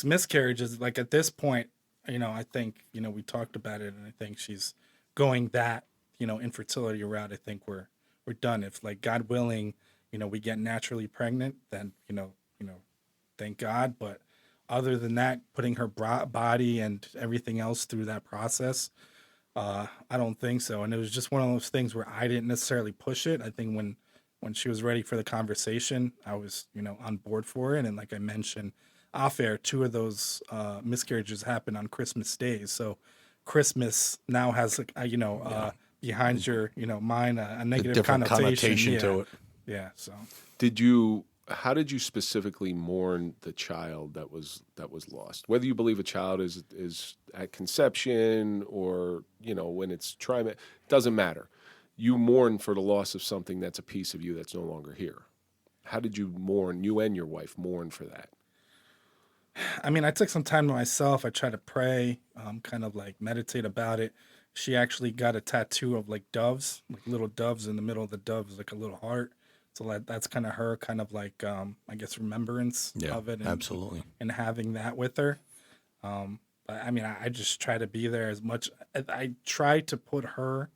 miscarriages. Like at this point, I think, we talked about it, and I think she's going that, infertility route. I think we're done. If like God willing, we get naturally pregnant, then thank God. But other than that, putting her body and everything else through that process, I don't think so. And it was just one of those things where I didn't necessarily push it. I think when she was ready for the conversation, I was, on board for it. And like I mentioned off air, 2 of those miscarriages happened on Christmas days. So Christmas now has like, behind your, mind, a negative different connotation to it. Yeah. So how did you specifically mourn the child that was lost? Whether you believe a child is at conception or, when it's doesn't matter. You mourn for the loss of something that's a piece of you that's no longer here. How did you mourn, you and your wife mourn for that? I mean, I took some time to myself. I tried to pray, kind of like meditate about it, she actually got a tattoo of like doves, like little doves. In the middle of the dove is like a little heart. So that's kind of her, kind of like I guess remembrance Yeah, of it, absolutely. and having that with her. But I mean, I just try to be there as much. I try to put her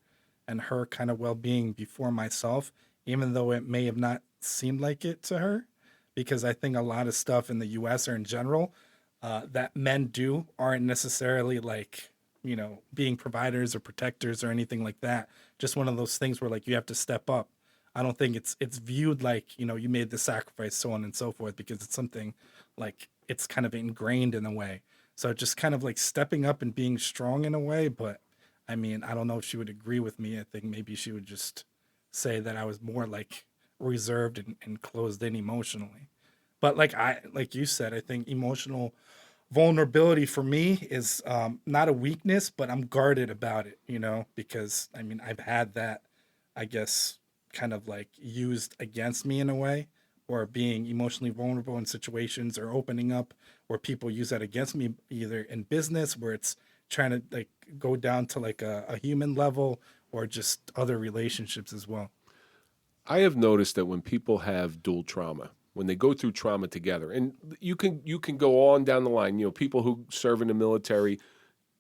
and her kind of well being before myself, even though it may have not seemed like it to her, because I think a lot of stuff in the U.S. or in general that men do aren't necessarily like, being providers or protectors or anything like that. Just one of those things where like you have to step up. I don't think it's viewed like, you made the sacrifice, so on and so forth, because it's something like it's kind of ingrained in a way. So just kind of like stepping up and being strong in a way. But I mean, I don't know if she would agree with me. I think maybe she would just say that I was more like reserved and closed in emotionally. But like you said, I think emotional vulnerability for me is not a weakness, but I'm guarded about it, because I mean, I've had that, I guess, kind of like used against me in a way, or being emotionally vulnerable in situations or opening up where people use that against me, either in business where it's trying to like go down to like a human level, or just other relationships as well. I have noticed that when people have dual trauma, when they go through trauma together, and you can go on down the line, people who serve in the military,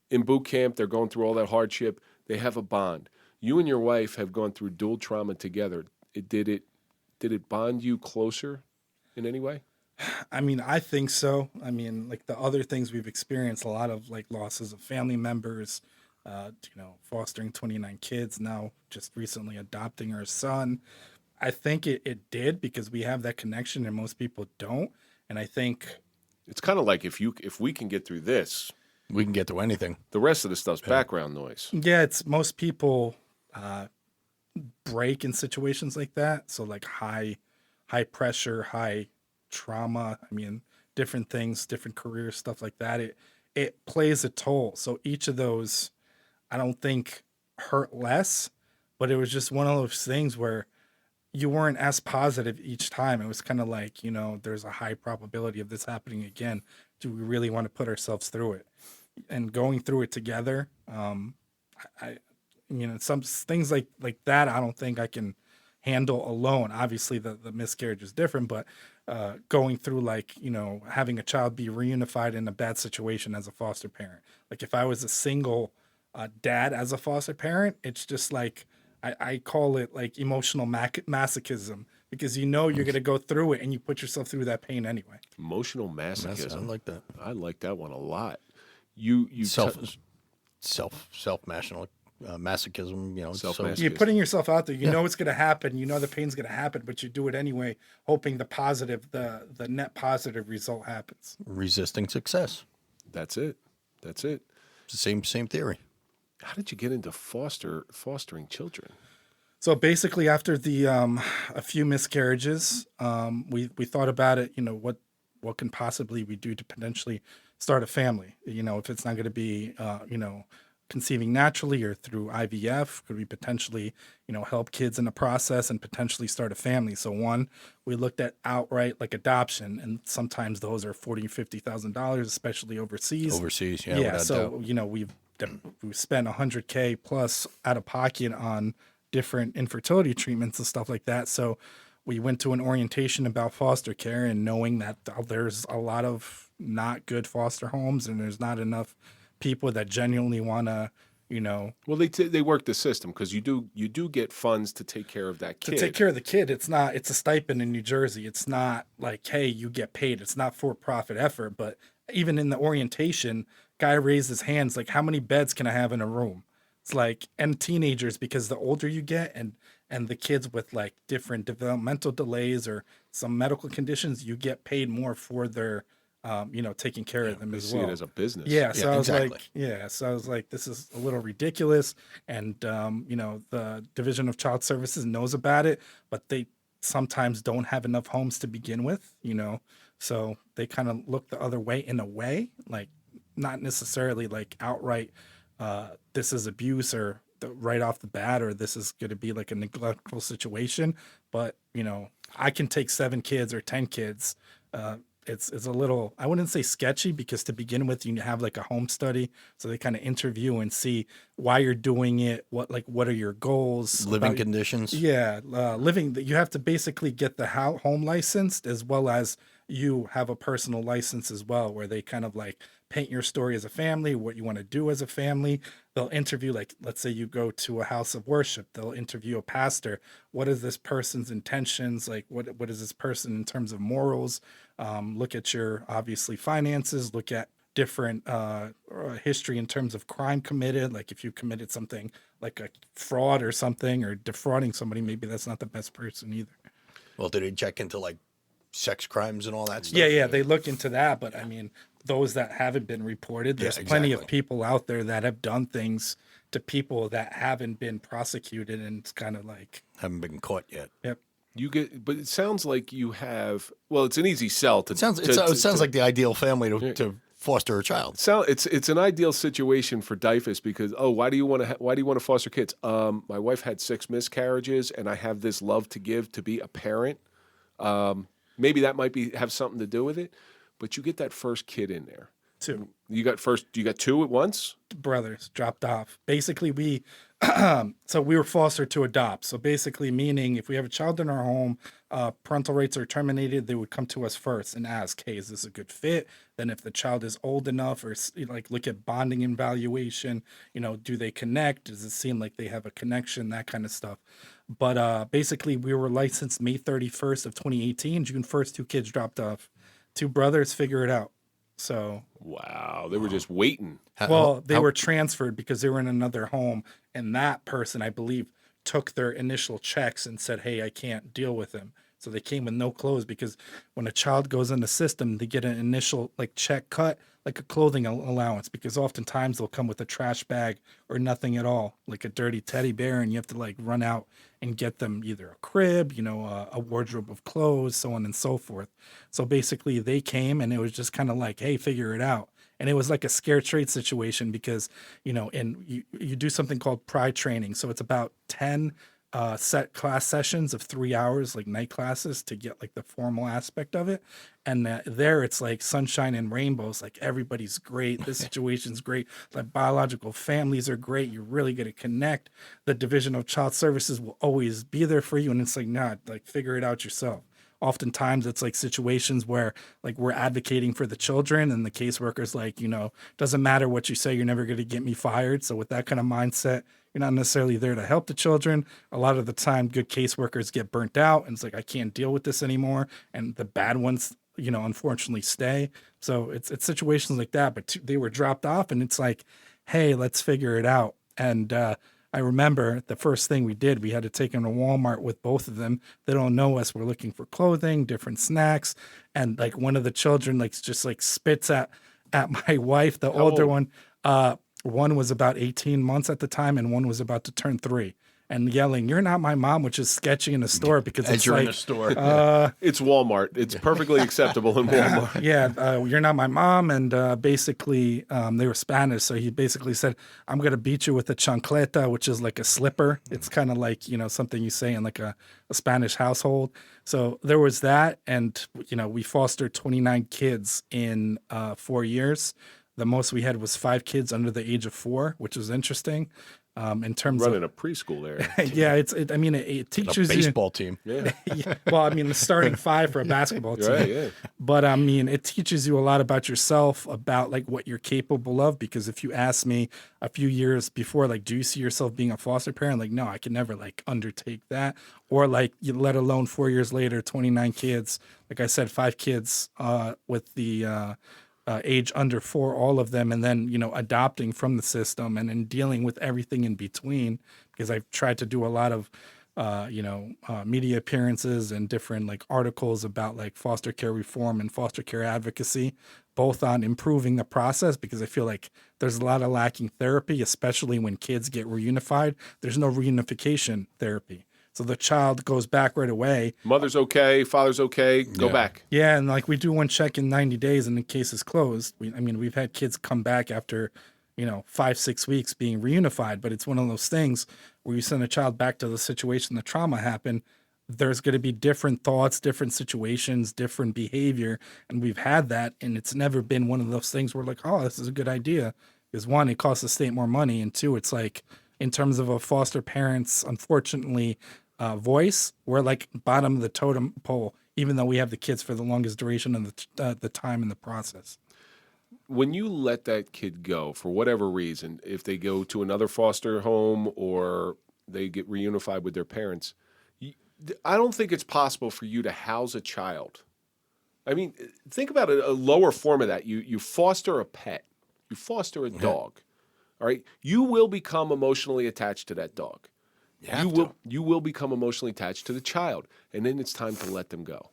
in boot camp, they're going through all that hardship, they have a bond. You and your wife have gone through dual trauma together. Did it bond you closer in any way? I mean, I think so. I mean, like the other things we've experienced, a lot of like losses of family members, fostering 29 kids, now just recently adopting our son. I think it did, because we have that connection and most people don't. And I think, It's kind of like if we can get through this, We can get through anything. the rest of the stuff's background noise. yeah, it's most people break in situations like that. So like high pressure, high trauma. I mean, different things, different careers, stuff like that. It plays a toll. So each of those, I don't think hurt less, but it was just one of those things where you weren't as positive each time. It was kind of like, there's a high probability of this happening again. Do we really want to put ourselves through it? And going through it together, I some things like that, I don't think I can handle alone. Obviously, the miscarriage is different, but going through like, having a child be reunified in a bad situation as a foster parent. Like if I was a single dad as a foster parent, it's just like, I call it like emotional masochism, because you're going to go through it and you put yourself through that pain anyway. Emotional I masochism. like that. I like that one a lot. You Self masochism. Self-masochism. You're putting yourself out there. You know it's going to happen. You know the pain's going to happen, but you do it anyway, hoping the net positive result happens. Resisting success. That's it. That's it. It's the same theory. How did you get into fostering children? So basically, after the a few miscarriages, we thought about it. What can possibly we do to potentially start a family? If it's not going to be conceiving naturally or through IVF, could we potentially help kids in the process and potentially start a family? So one, we looked at outright like adoption, and sometimes those are $40,000-$50,000, especially overseas. Overseas, yeah. Yeah. So we've spent $100K plus out of pocket on different infertility treatments and stuff like that. So we went to an orientation about foster care, and knowing that there's a lot of not good foster homes and there's not enough people that genuinely want to, Well, they work the system, because you do get funds to take care of that kid. to take care of the kid. It's a stipend in New Jersey. It's not like, hey, you get paid. It's not for-profit effort. But even in the orientation, guy raised his hands like, how many beds can I have in a room? It's like, and teenagers, because the older you get, and the kids with like different developmental delays or some medical conditions, you get paid more for their taking care of them They as see well. it as a business. Yeah, so Yeah, I was exactly. so I was like, this is a little ridiculous, and the Division of Child Services knows about it, but they sometimes don't have enough homes to begin with, so they kind of look the other way in a way, like not necessarily like outright, this is abuse or right off the bat, or this is going to be like a neglectful situation, but I can take 7 kids or 10 kids. it's a little, I wouldn't say sketchy, because to begin with you have like a home study, so they kind of interview and see why you're doing it, what are your goals, Living conditions. yeah, living. You have to basically get the home licensed, as well as you have a personal license as well, where they kind of like paint your story as a family, what you want to do as a family. They'll interview, like, let's say you go to a house of worship, they'll interview a pastor. What is this person's intentions? Like, what is this person in terms of morals? Look at your, obviously, finances, look at different history in terms of crime committed. Like if you committed something like a fraud or something, or defrauding somebody, maybe that's not the best person either. Well, did they check into like sex crimes and all that stuff? Yeah, they look into that, but I mean, those that haven't been reported, there's plenty of people out there that have done things to people that haven't been prosecuted, and it's kind of like Haven't been caught yet. Yep. You get, but it sounds like you have. Well, it's an easy sell to. It sounds like the ideal family to foster a child. It's an ideal situation for DIFUS, because why do you want to foster kids? My wife had 6 miscarriages, and I have this love to give to be a parent. Maybe that might have something to do with it, but you get that first kid in there. 2 You got 2 at once? brothers dropped off. Basically, we were fostered to adopt. So basically, meaning if we have a child in our home, parental rights are terminated, they would come to us first and ask, hey, is this a good fit? Then if the child is old enough, or like look at bonding and valuation, do they connect? Does it seem like they have a connection? That kind of stuff. But basically, we were licensed May 31st of 2018. June 1st, 2 kids dropped off. 2 brothers, figure it out. So wow, they were just waiting. They were transferred because they were in another home, and that person, I believe, took their initial checks and said, hey, I can't deal with him. So they came with no clothes, because when a child goes in the system, they get an initial like check cut, like a clothing allowance, because oftentimes they'll come with a trash bag or nothing at all, like a dirty teddy bear, and you have to like run out and get them either a crib, a wardrobe of clothes, so on and so forth. So basically they came, and it was just kind of like, hey, figure it out. And it was like a scared straight situation, because, and you do something called pride training. So it's about 10 set class sessions of 3 hours, like night classes, to get like the formal aspect of it. And there it's like sunshine and rainbows, like everybody's great, this situation's great, like biological families are great, you're really going to connect, the Division of Child Services will always be there for you. And it's like, nah, like figure it out yourself. Oftentimes it's like situations where like we're advocating for the children, and the caseworker's like, doesn't matter what you say, you're never going to get me fired. So with that kind of mindset, you're not necessarily there to help the children. A lot of the time, good caseworkers get burnt out, and it's like, I can't deal with this anymore. And the bad ones, unfortunately stay. So it's situations like that. But they were dropped off, and it's like, hey, let's figure it out. And I remember the first thing we did, we had to take them to Walmart with both of them. They don't know us. We're looking for clothing, different snacks. And like one of the children just spits at my wife, the older one. One was about 18 months at the time, and one was about to turn 3, and yelling, "You're not my mom," which is sketchy in a store, because it's you're like, in a store. It's Walmart. It's perfectly acceptable in Walmart. You're not my mom. And basically, they were Spanish. So he basically said, I'm going to beat you with a chancleta, which is like a slipper. It's kind of like, something you say in like a Spanish household. So there was that. And, we fostered 29 kids in 4 years. The most we had was 5 kids under the age of 4, which was interesting. In terms running of a preschool there. yeah, it teaches a baseball team. Yeah. Well, the starting 5 for a basketball team. Right, yeah. But it teaches you a lot about yourself, about like what you're capable of. Because if you ask me a few years before, like, do you see yourself being a foster parent? Like, no, I can never like undertake that. Or like, let alone 4 years later, 29 kids. Like I said, 5 kids with the age under 4, all of them, and then adopting from the system, and then dealing with everything in between, because I've tried to do a lot of media appearances and different like articles about like foster care reform and foster care advocacy, both on improving the process, because I feel like there's a lot of lacking therapy, especially when kids get reunified. There's no reunification therapy. So the child goes back right away. Mother's okay, father's okay, go back. Yeah, and like we do one check in 90 days and the case is closed. We've had kids come back after, 5-6 weeks being reunified, but it's one of those things where you send a child back to the situation the trauma happened. there's going to be different thoughts, different situations, different behavior. And we've had that. And it's never been one of those things where like, oh, this is a good idea. Because one, it costs the state more money. And two, it's like in terms of a foster parent's, unfortunately, voice, we're like bottom of the totem pole, even though we have the kids for the longest duration of the time in the process. When you let that kid go for whatever reason, if they go to another foster home or they get reunified with their parents, I don't think it's possible for you to house a child. I mean, think about a lower form of that. You foster a pet. You foster a dog. All right? You will become emotionally attached to that dog. You will become emotionally attached to the child, and then it's time to let them go.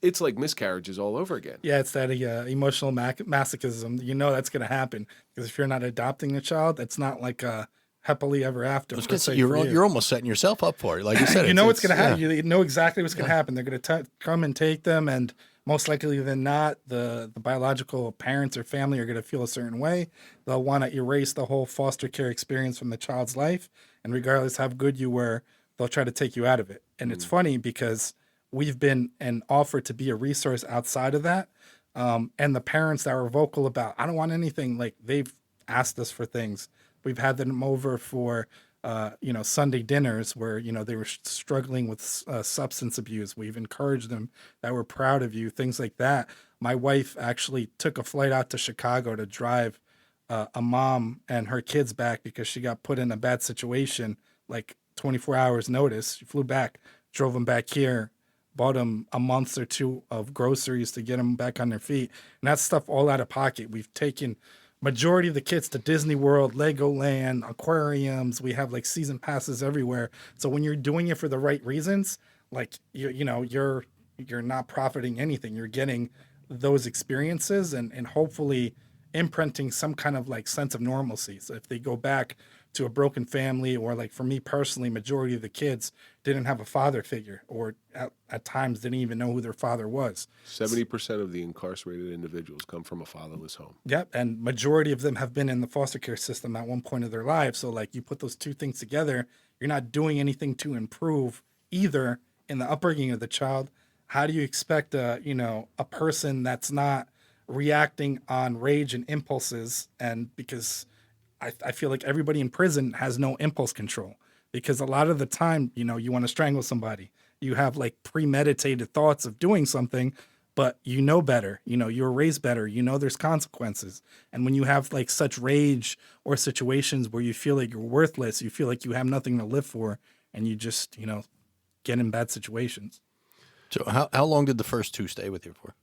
It's like miscarriages all over again. Yeah, it's that emotional masochism. You know that's going to happen because if you're not adopting a child, it's not like a happily ever after. You're almost setting yourself up for it. Like you said, you know what's going to happen. You know exactly what's going to happen. They're going to come and take them, and most likely than not, the biological parents or family are going to feel a certain way. They'll want to erase the whole foster care experience from the child's life, and regardless how good you were, they'll try to take you out of it. And it's funny because we've been an offer to be a resource outside of that. And the parents that were vocal about, I don't want anything, like they've asked us for things. We've had them over for, Sunday dinners where, they were struggling with substance abuse. We've encouraged them that we're proud of you, things like that. My wife actually took a flight out to Chicago to drive a mom and her kids back because she got put in a bad situation, like 24 hours notice. She flew back, drove them back here, bought them a month or two of groceries to get them back on their feet. And that's stuff all out of pocket. We've taken majority of the kids to Disney World, Legoland, aquariums. We have like season passes everywhere. So when you're doing it for the right reasons, like you're not profiting anything. You're getting those experiences and hopefully imprinting some kind of like sense of normalcy. So if they go back to a broken family, or like for me personally, majority of the kids didn't have a father figure, or at times didn't even know who their father was. 70% of the incarcerated individuals come from a fatherless home. Yep, and majority of them have been in the foster care system at one point of their lives. So like you put those two things together, you're not doing anything to improve either in the upbringing of the child. How do you expect a person that's not reacting on rage and impulses? And because I feel like everybody in prison has no impulse control, because a lot of the time, you want to strangle somebody. You have like premeditated thoughts of doing something, but you know better. You were raised better. There's consequences. And when you have like such rage or situations where you feel like you're worthless, you feel like you have nothing to live for, and you just, get in bad situations. So how long did the first two stay with you for?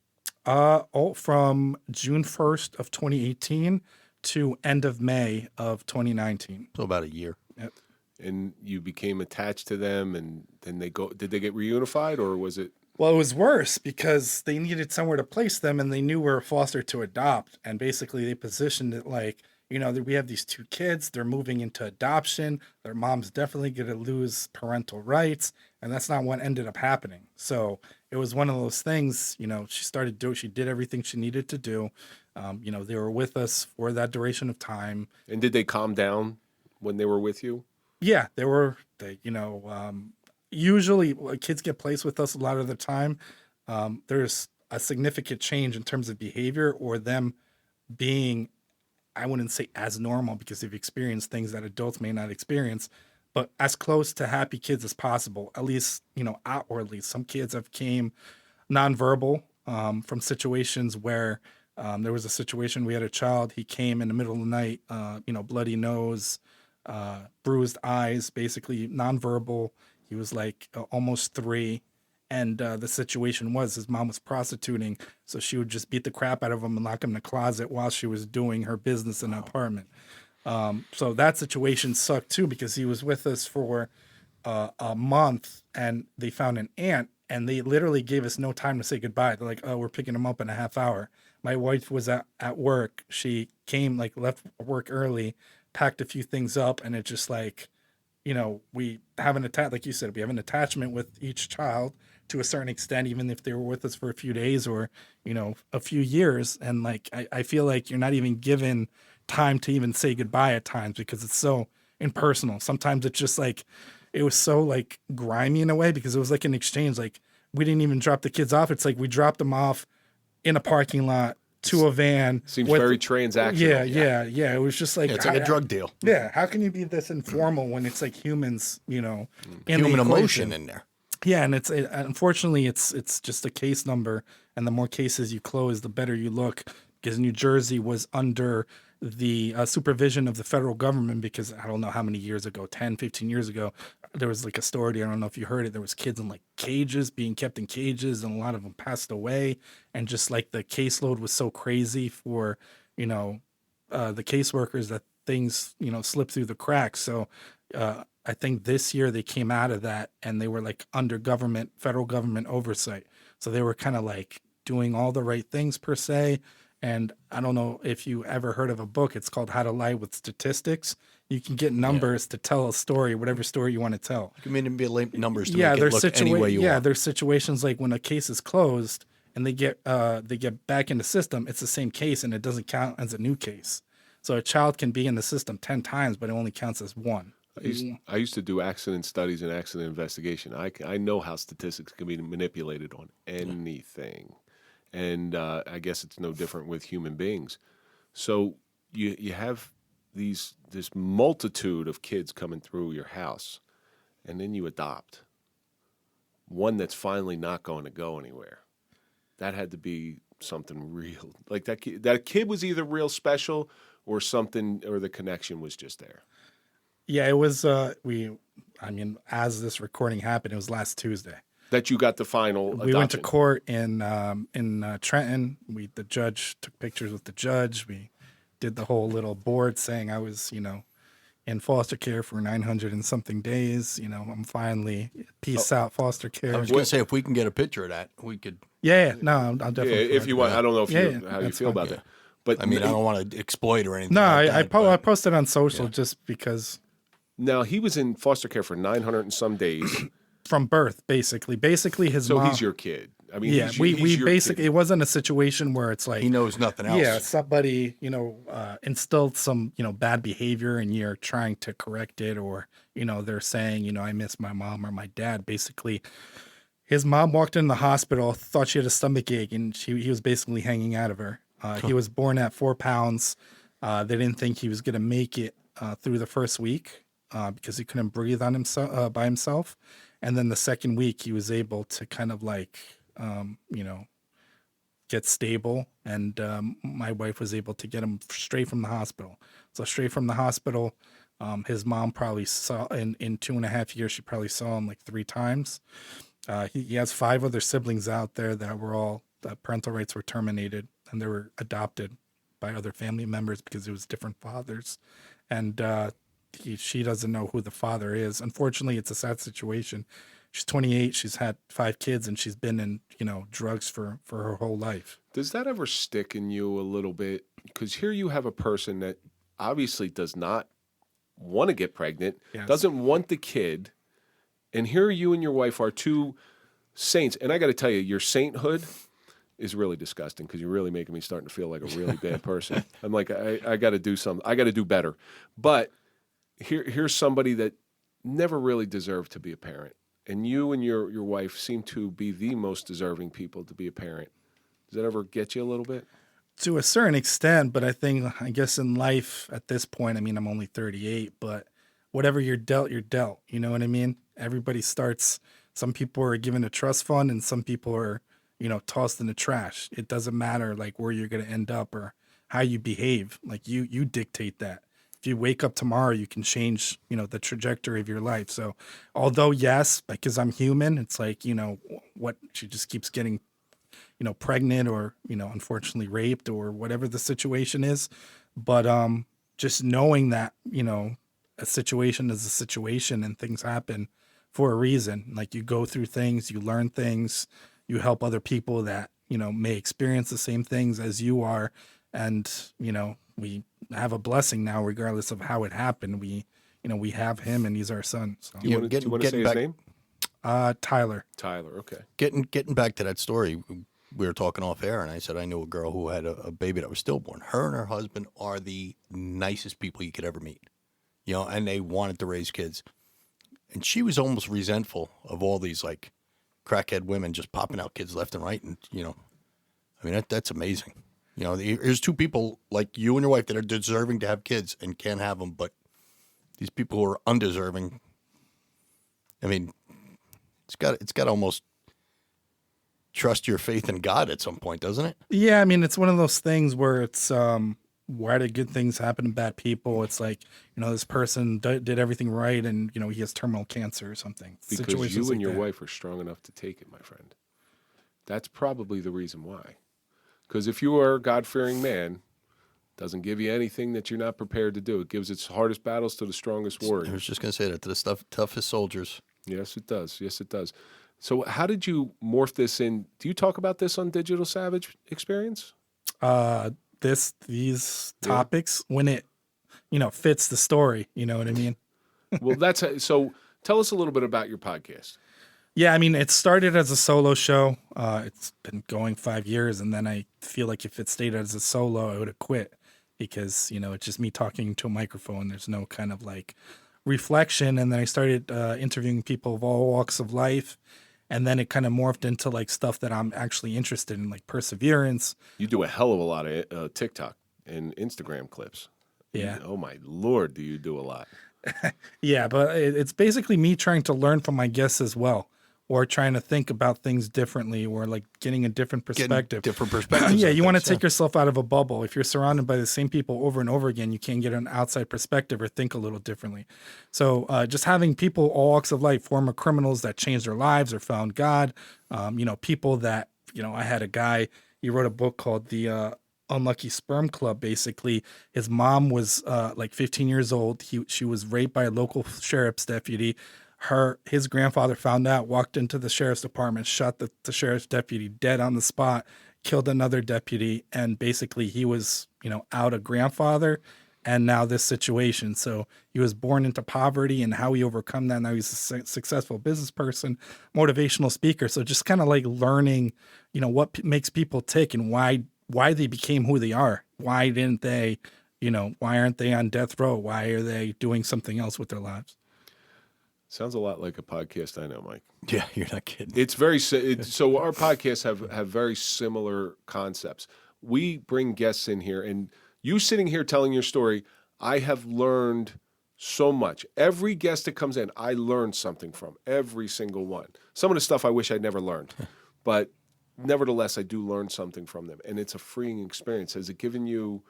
From June 1st of 2018 to end of May of 2019. So about a year. Yep. And you became attached to them, and then did they get reunified, or was it? Well, it was worse because they needed somewhere to place them, and they knew we were foster to adopt. And basically they positioned it like, we have these two kids, they're moving into adoption. Their mom's definitely going to lose parental rights. And that's not what ended up happening. So it was one of those things, she did everything she needed to do. They were with us for that duration of time. And did they calm down when they were with you? Yeah, usually kids get placed with us a lot of the time. There's a significant change in terms of behavior, or them being, I wouldn't say as normal because they've experienced things that adults may not experience, but as close to happy kids as possible, at least, outwardly. Some kids have came nonverbal from situations where there was a situation, we had a child, he came in the middle of the night, bloody nose, bruised eyes, basically nonverbal. He was like almost 3. And the situation was his mom was prostituting, so she would just beat the crap out of him and lock him in the closet while she was doing her business in the apartment. So that situation sucked too, because he was with us for a month, and they found an aunt, and they literally gave us no time to say goodbye. They're like, "Oh, we're picking him up in a half hour." My wife was at work. She came, left work early, packed a few things up, and it just like, we have like you said, we have an attachment with each child to a certain extent, even if they were with us for a few days or, a few years. And like, I feel like you're not even given time to even say goodbye at times because it's so impersonal. Sometimes it's just like, it was so like grimy in a way because it was like an exchange. Like we didn't even drop the kids off. It's like we dropped them off in a parking lot to a van. Seems very transactional. Yeah. It was just like It's like a drug deal. Yeah, how can you be this informal when it's like humans, in Human the emotion equation? in there. Yeah, and unfortunately it's just a case number, and the more cases you close, the better you look. Because New Jersey was under the supervision of the federal government because I don't know how many years ago, 10, 15 years ago, there was like a story, I don't know if you heard it, there was kids in like cages, being kept in cages, and a lot of them passed away. And just like the caseload was so crazy for, the caseworkers that things, slip through the cracks. So I think this year they came out of that and they were like under federal government oversight. So they were kind of like doing all the right things per se. And I don't know if you ever heard of a book. It's called How to Lie with Statistics. You can get numbers to tell a story, whatever story you want to tell. You can manipulate numbers to make it look any way you want. There's situations like when a case is closed and they get back in the system, it's the same case and it doesn't count as a new case. So a child can be in the system 10 times, but it only counts as one. I used to do accident studies and accident investigation. I know how statistics can be manipulated on anything. And I guess it's no different with human beings. So you have this multitude of kids coming through your house, and then you adopt one that's finally not going to go anywhere. That had to be something real. Like that kid was either real special or something, or the connection was just there. Yeah, it was. As this recording happened, it was last Tuesday. That you got the final adoption. We went to court in Trenton. The judge took pictures with the judge. We did the whole little board saying I was, in foster care for 900 and something days. I'm finally peace out foster care. I was going to say, if we can get a picture of that, we could. Yeah. No, I'll definitely. Yeah, if you want, I don't know how you feel about that. But I don't want to exploit or anything. No, like I posted on social just because. Now he was in foster care for 900 and some days. From birth, basically his mom. So he's your kid. I mean, yeah, we basically, it wasn't a situation where it's like he knows nothing else. Yeah, somebody instilled some bad behavior and you're trying to correct it, or they're saying I miss my mom or my dad. Basically, his mom walked in the hospital, thought she had a stomach ache, and he was basically hanging out of her. He was born at 4 pounds. They didn't think he was going to make it through the first week because he couldn't breathe on himself by himself. And then the second week, he was able to kind of like, get stable. And my wife was able to get him straight from the hospital. So straight from the hospital, his mom probably saw, in 2.5 years, she probably saw him like 3 times. He has 5 other siblings out there that were all, parental rights were terminated and they were adopted by other family members because it was different fathers. And she doesn't know who the father is. Unfortunately, it's a sad situation. She's 28. She's had 5 kids, and she's been in, drugs for her whole life. Does that ever stick in you a little bit? Because here you have a person that obviously does not want to get pregnant, doesn't want the kid, and here you and your wife are 2 saints. And I got to tell you, your sainthood is really disgusting because you're really making me starting to feel like a really bad person. I'm like, I got to do something. I got to do better. But here's somebody that never really deserved to be a parent. And you and your wife seem to be the most deserving people to be a parent. Does that ever get you a little bit? To a certain extent, but I guess in life at this point, I'm only 38, but whatever you're dealt, you're dealt. You know what I mean? Everybody starts, some people are given a trust fund and some people are, tossed in the trash. It doesn't matter like where you're going to end up or how you behave. Like you dictate that. If you wake up tomorrow, you can change, the trajectory of your life. So although, yes, because I'm human, it's like, what she just keeps getting, pregnant or, unfortunately raped or whatever the situation is. But just knowing that, a situation is a situation and things happen for a reason. Like you go through things, you learn things, you help other people that, may experience the same things as you are. And, we have a blessing now, regardless of how it happened. We have him and he's our son. So. Do you want to say his name? Tyler. Tyler. Okay. Getting back to that story, we were talking off air and I said, I knew a girl who had a baby that was stillborn. Her and her husband are the nicest people you could ever meet, and they wanted to raise kids. And she was almost resentful of all these like crackhead women just popping out kids left and right. And, I mean, that's amazing. Here's two people like you and your wife that are deserving to have kids and can't have them, but these people who are undeserving, I mean, it's got to almost trust your faith in God at some point, doesn't it? Yeah, I mean, it's one of those things where it's why do good things happen to bad people? It's like, this person did everything right and, he has terminal cancer or something. Because Situations you like and your that. wife are strong enough to take it, my friend. That's probably the reason why. Because if you are a God-fearing man, doesn't give you anything that you're not prepared to do. It gives its hardest battles to the strongest I warriors. was just going to say that to the toughest soldiers. Yes, it does. Yes, it does. So how did you morph this in? Do you talk about this on Digital Savage Experience? These topics when it, fits the story, you know what I mean? Well, so tell us a little bit about your podcast. Yeah, I mean, it started as a solo show. It's been going 5 years, and then I feel like if it stayed as a solo, I would have quit because, it's just me talking to a microphone. There's no kind of like reflection. And then I started interviewing people of all walks of life. And then it kind of morphed into like stuff that I'm actually interested in, like perseverance. You do a hell of a lot of TikTok and Instagram clips. Yeah. Oh, my Lord, do you do a lot. Yeah, but it's basically me trying to learn from my guests as well, or trying to think about things differently, or like getting a different perspective. Different perspectives. Yeah, you want to take yourself out of a bubble. If you're surrounded by the same people over and over again, you can't get an outside perspective or think a little differently. So just having people all walks of life, former criminals that changed their lives or found God, people that, I had a guy, he wrote a book called The Unlucky Sperm Club. Basically, his mom was like 15 years old. She was raped by a local sheriff's deputy. His grandfather found out, walked into the sheriff's department, shot the sheriff's deputy dead on the spot, killed another deputy, and basically he was, out a grandfather, and now this situation. So he was born into poverty, and how he overcome that. Now he's a successful business person, motivational speaker. So just kind of like learning, what makes people tick and why they became who they are. Why didn't they, why aren't they on death row? Why are they doing something else with their lives? Sounds a lot like a podcast I know, Mike. Yeah, you're not kidding. It's very so. Our podcasts have very similar concepts. We bring guests in here, and you sitting here telling your story, I have learned so much. Every guest that comes in, I learned something from every single one. Some of the stuff I wish I'd never learned, but nevertheless, I do learn something from them, and it's a freeing experience. Has it given you,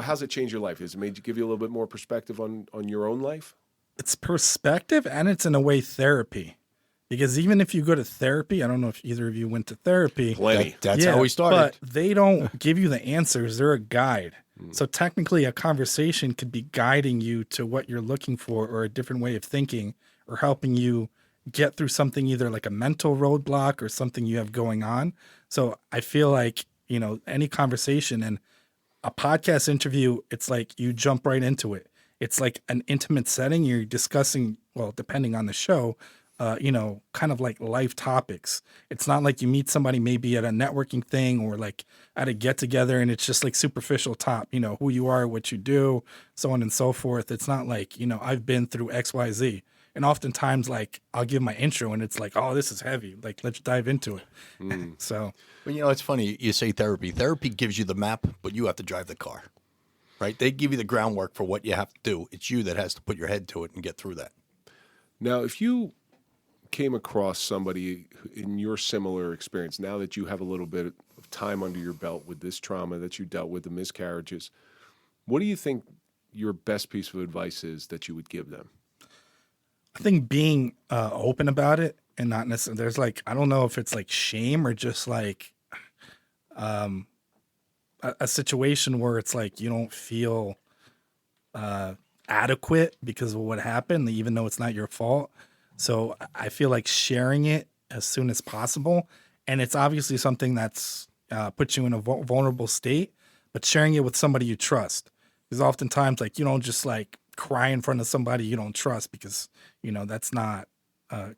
how's it changed your life? Has it made you give you a little bit more perspective on your own life? It's perspective, and it's in a way therapy, because even if you go to therapy, I don't know if either of you went to therapy. Plenty. That's how we started. But they don't give you the answers. They're a guide. So technically a conversation could be guiding you to what you're looking for, or a different way of thinking, or helping you get through something, either like a mental roadblock or something you have going on. So I feel like, any conversation and a podcast interview, it's like you jump right into it. It's like an intimate setting. You're discussing, well, depending on the show, kind of like life topics. It's not like you meet somebody maybe at a networking thing or like at a get together and it's just like superficial top, who you are, what you do, so on and so forth. It's not like, I've been through XYZ. And oftentimes, like, I'll give my intro and it's like, oh, this is heavy. Like, let's dive into it. So, Well, it's funny. You say therapy. Therapy gives you the map, but you have to drive the car. Right? They give you the groundwork for what you have to do. It's you that has to put your head to it and get through that. Now, if you came across somebody in your similar experience, now that you have a little bit of time under your belt with this trauma that you dealt with, the miscarriages, what do you think your best piece of advice is that you would give them? I think being open about it and not necessarily, there's like, I don't know if it's like shame or just like a situation where it's like you don't feel adequate because of what happened, even though it's not your fault. So I feel like sharing it as soon as possible. And it's obviously something that's puts you in a vulnerable state, but sharing it with somebody you trust. Because oftentimes, like, you don't just like cry in front of somebody you don't trust because, that's not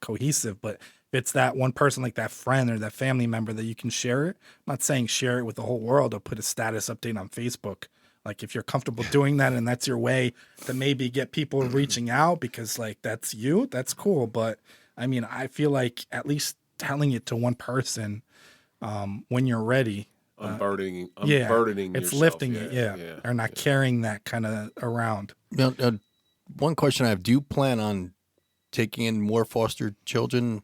cohesive. But if it's that one person, like that friend or that family member that you can share it, I'm not saying share it with the whole world or put a status update on Facebook Like if you're comfortable doing that and that's your way to maybe get people reaching out because like that's you, that's cool. But I mean, I feel like at least telling it to one person when you're ready. Unburdening It's yourself. lifting it, or not carrying that kind of around. Now, one question I have: do you plan on taking in more foster children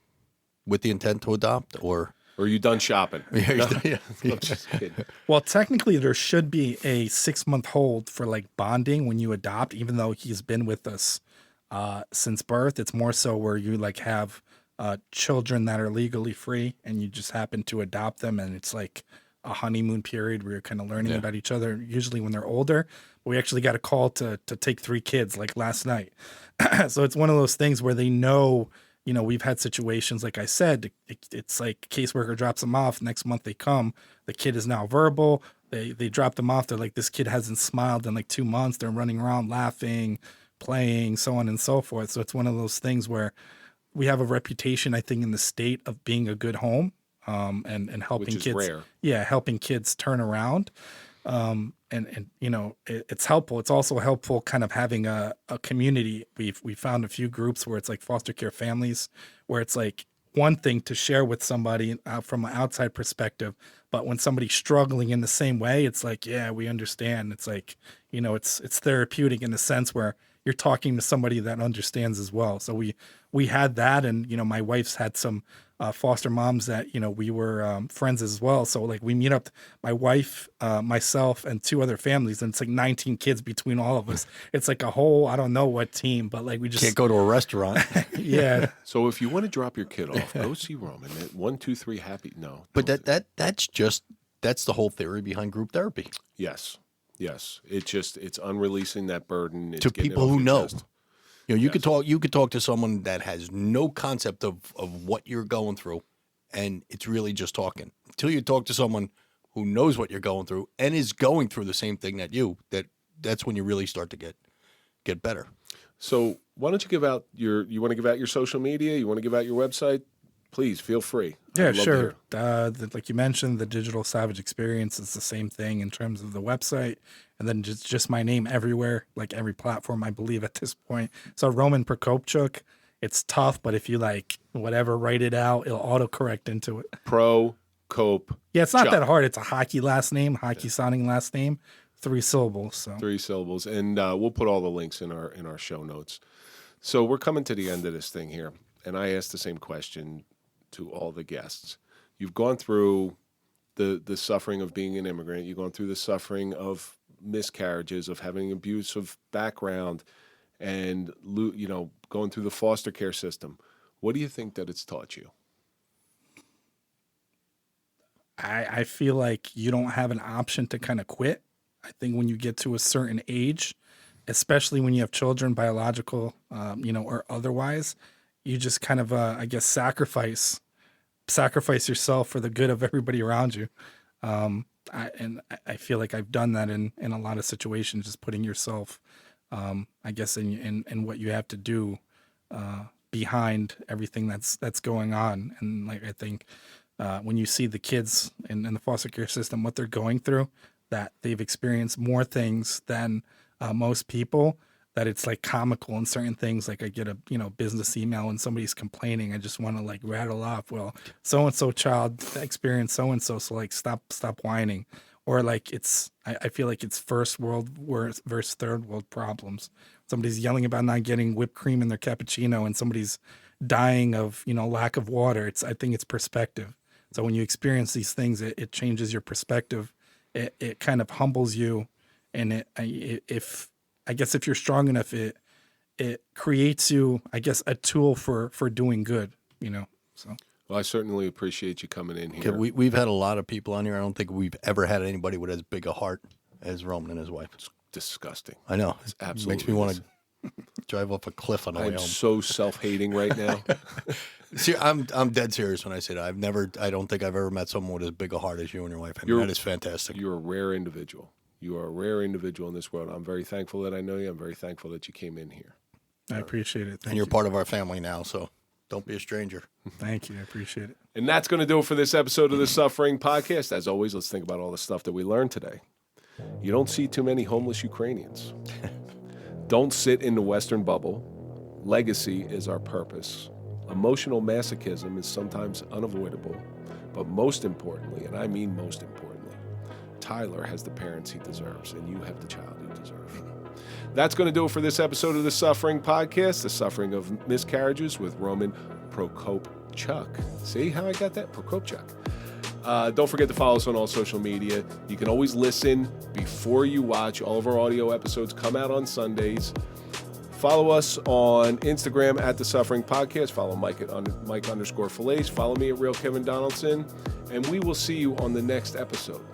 with the intent to adopt, or are you done shopping? Yeah. I'm just kidding. Well, technically, there should be a 6-month hold for like bonding when you adopt, even though he's been with us since birth. It's more so where you like have children that are legally free and you just happen to adopt them, and it's like a honeymoon period where you're kind of learning about each other, usually when they're older. We actually got a call to take 3 kids like last night. So it's one of those things where they know, you know, we've had situations, like I said, it's like caseworker drops them off. Next month they come, the kid is now verbal. They drop them off. They're like, this kid hasn't smiled in like 2 months. They're running around laughing, playing, so on and so forth. So it's one of those things where we have a reputation, I think, in the state of being a good home. And helping Which is kids, rare. helping kids turn around. And you know, it's helpful. It's also helpful kind of having a community. We found a few groups where it's like foster care families, where it's like one thing to share with somebody from an outside perspective, but when somebody's struggling in the same way, it's like, yeah, we understand. It's like, you know, it's therapeutic in the sense where you're talking to somebody that understands as well. So we had that, and you know, my wife's had some foster moms that, you know, we were friends as well. So like we meet up, my wife, myself, and 2 other families, and it's like 19 kids between all of us. It's like a whole, I don't know what team, but like we just can't go to a restaurant? yeah. So if you want to drop your kid off, go see Roman. 1, 2, 3, happy. No. But that's the whole theory behind group therapy. Yes. It's unreleasing that burden. It's To getting it people off who your know. chest. You know, you could talk to someone that has no concept of what you're going through, and it's really just talking. Until you talk to someone who knows what you're going through and is going through the same thing that's when you really start to get better. So why don't you give out you want to give out your social media? You want to give out your website? Please feel free. Yeah, I'd love to sure. hear. Like you mentioned, the Digital Savage Experience is the same thing in terms of the website, and then just my name everywhere, like every platform, I believe at this point. So Roman Prokopchuk, it's tough, but if you like whatever, write it out, it'll autocorrect into it. Cope. Yeah, it's not that hard. It's a hockey last name, hockey sounding last name, 3 syllables. So 3 syllables, and we'll put all the links in our show notes. So we're coming to the end of this thing here, and I asked the same question to all the guests. You've gone through the suffering of being an immigrant. You've gone through the suffering of miscarriages, of having an abusive background, and you know, going through the foster care system. What do you think that it's taught you? I feel like you don't have an option to kind of quit. I think when you get to a certain age, especially when you have children, biological, you know, or otherwise, you just kind of, I guess, sacrifice yourself for the good of everybody around you. I feel like I've done that in a lot of situations, just putting yourself, I guess, in what you have to do behind everything that's going on. And like, I think when you see the kids in the foster care system, what they're going through, that they've experienced more things than most people, that it's like comical in certain things. Like I get a, you know, business email and somebody's complaining. I just want to like rattle off, well, so-and-so child experienced so-and-so. So like, stop whining. Or like I feel like it's first world versus third world problems. Somebody's yelling about not getting whipped cream in their cappuccino and somebody's dying of, you know, lack of water. I think it's perspective. So when you experience these things, it changes your perspective. It kind of humbles you. And if you're strong enough, it creates you, I guess, a tool for doing good, you know. So Well, I certainly appreciate you coming in here. We've had a lot of people on here. I don't think we've ever had anybody with as big a heart as Roman and his wife. It's disgusting. I know. It's absolutely makes me want to drive off a cliff on the way I'm home. so self-hating right now. See, I'm dead serious when I say that. I don't think I've ever met someone with as big a heart as you and your wife. I mean, that is fantastic. You're a rare individual. You are a rare individual in this world. I'm very thankful that I know you. I'm very thankful that you came in here. I appreciate it. And you're part of our family now, so don't be a stranger. Thank you. I appreciate it. And that's going to do it for this episode of the Suffering Podcast. As always, let's think about all the stuff that we learned today. You don't see too many homeless Ukrainians. Don't sit in the Western bubble. Legacy is our purpose. Emotional masochism is sometimes unavoidable, but most importantly, and I mean most importantly, Tyler has the parents he deserves, and you have the child you deserve. That's going to do it for this episode of The Suffering Podcast, The Suffering of Miscarriages with Roman Prokopchuk. See how I got that? Prokopchuk. Don't forget to follow us on all social media. You can always listen before you watch. All of our audio episodes come out on Sundays. Follow us on Instagram at The Suffering Podcast. Follow Mike at Mike _Failace. Follow me at Real Kevin Donaldson. And we will see you on the next episode.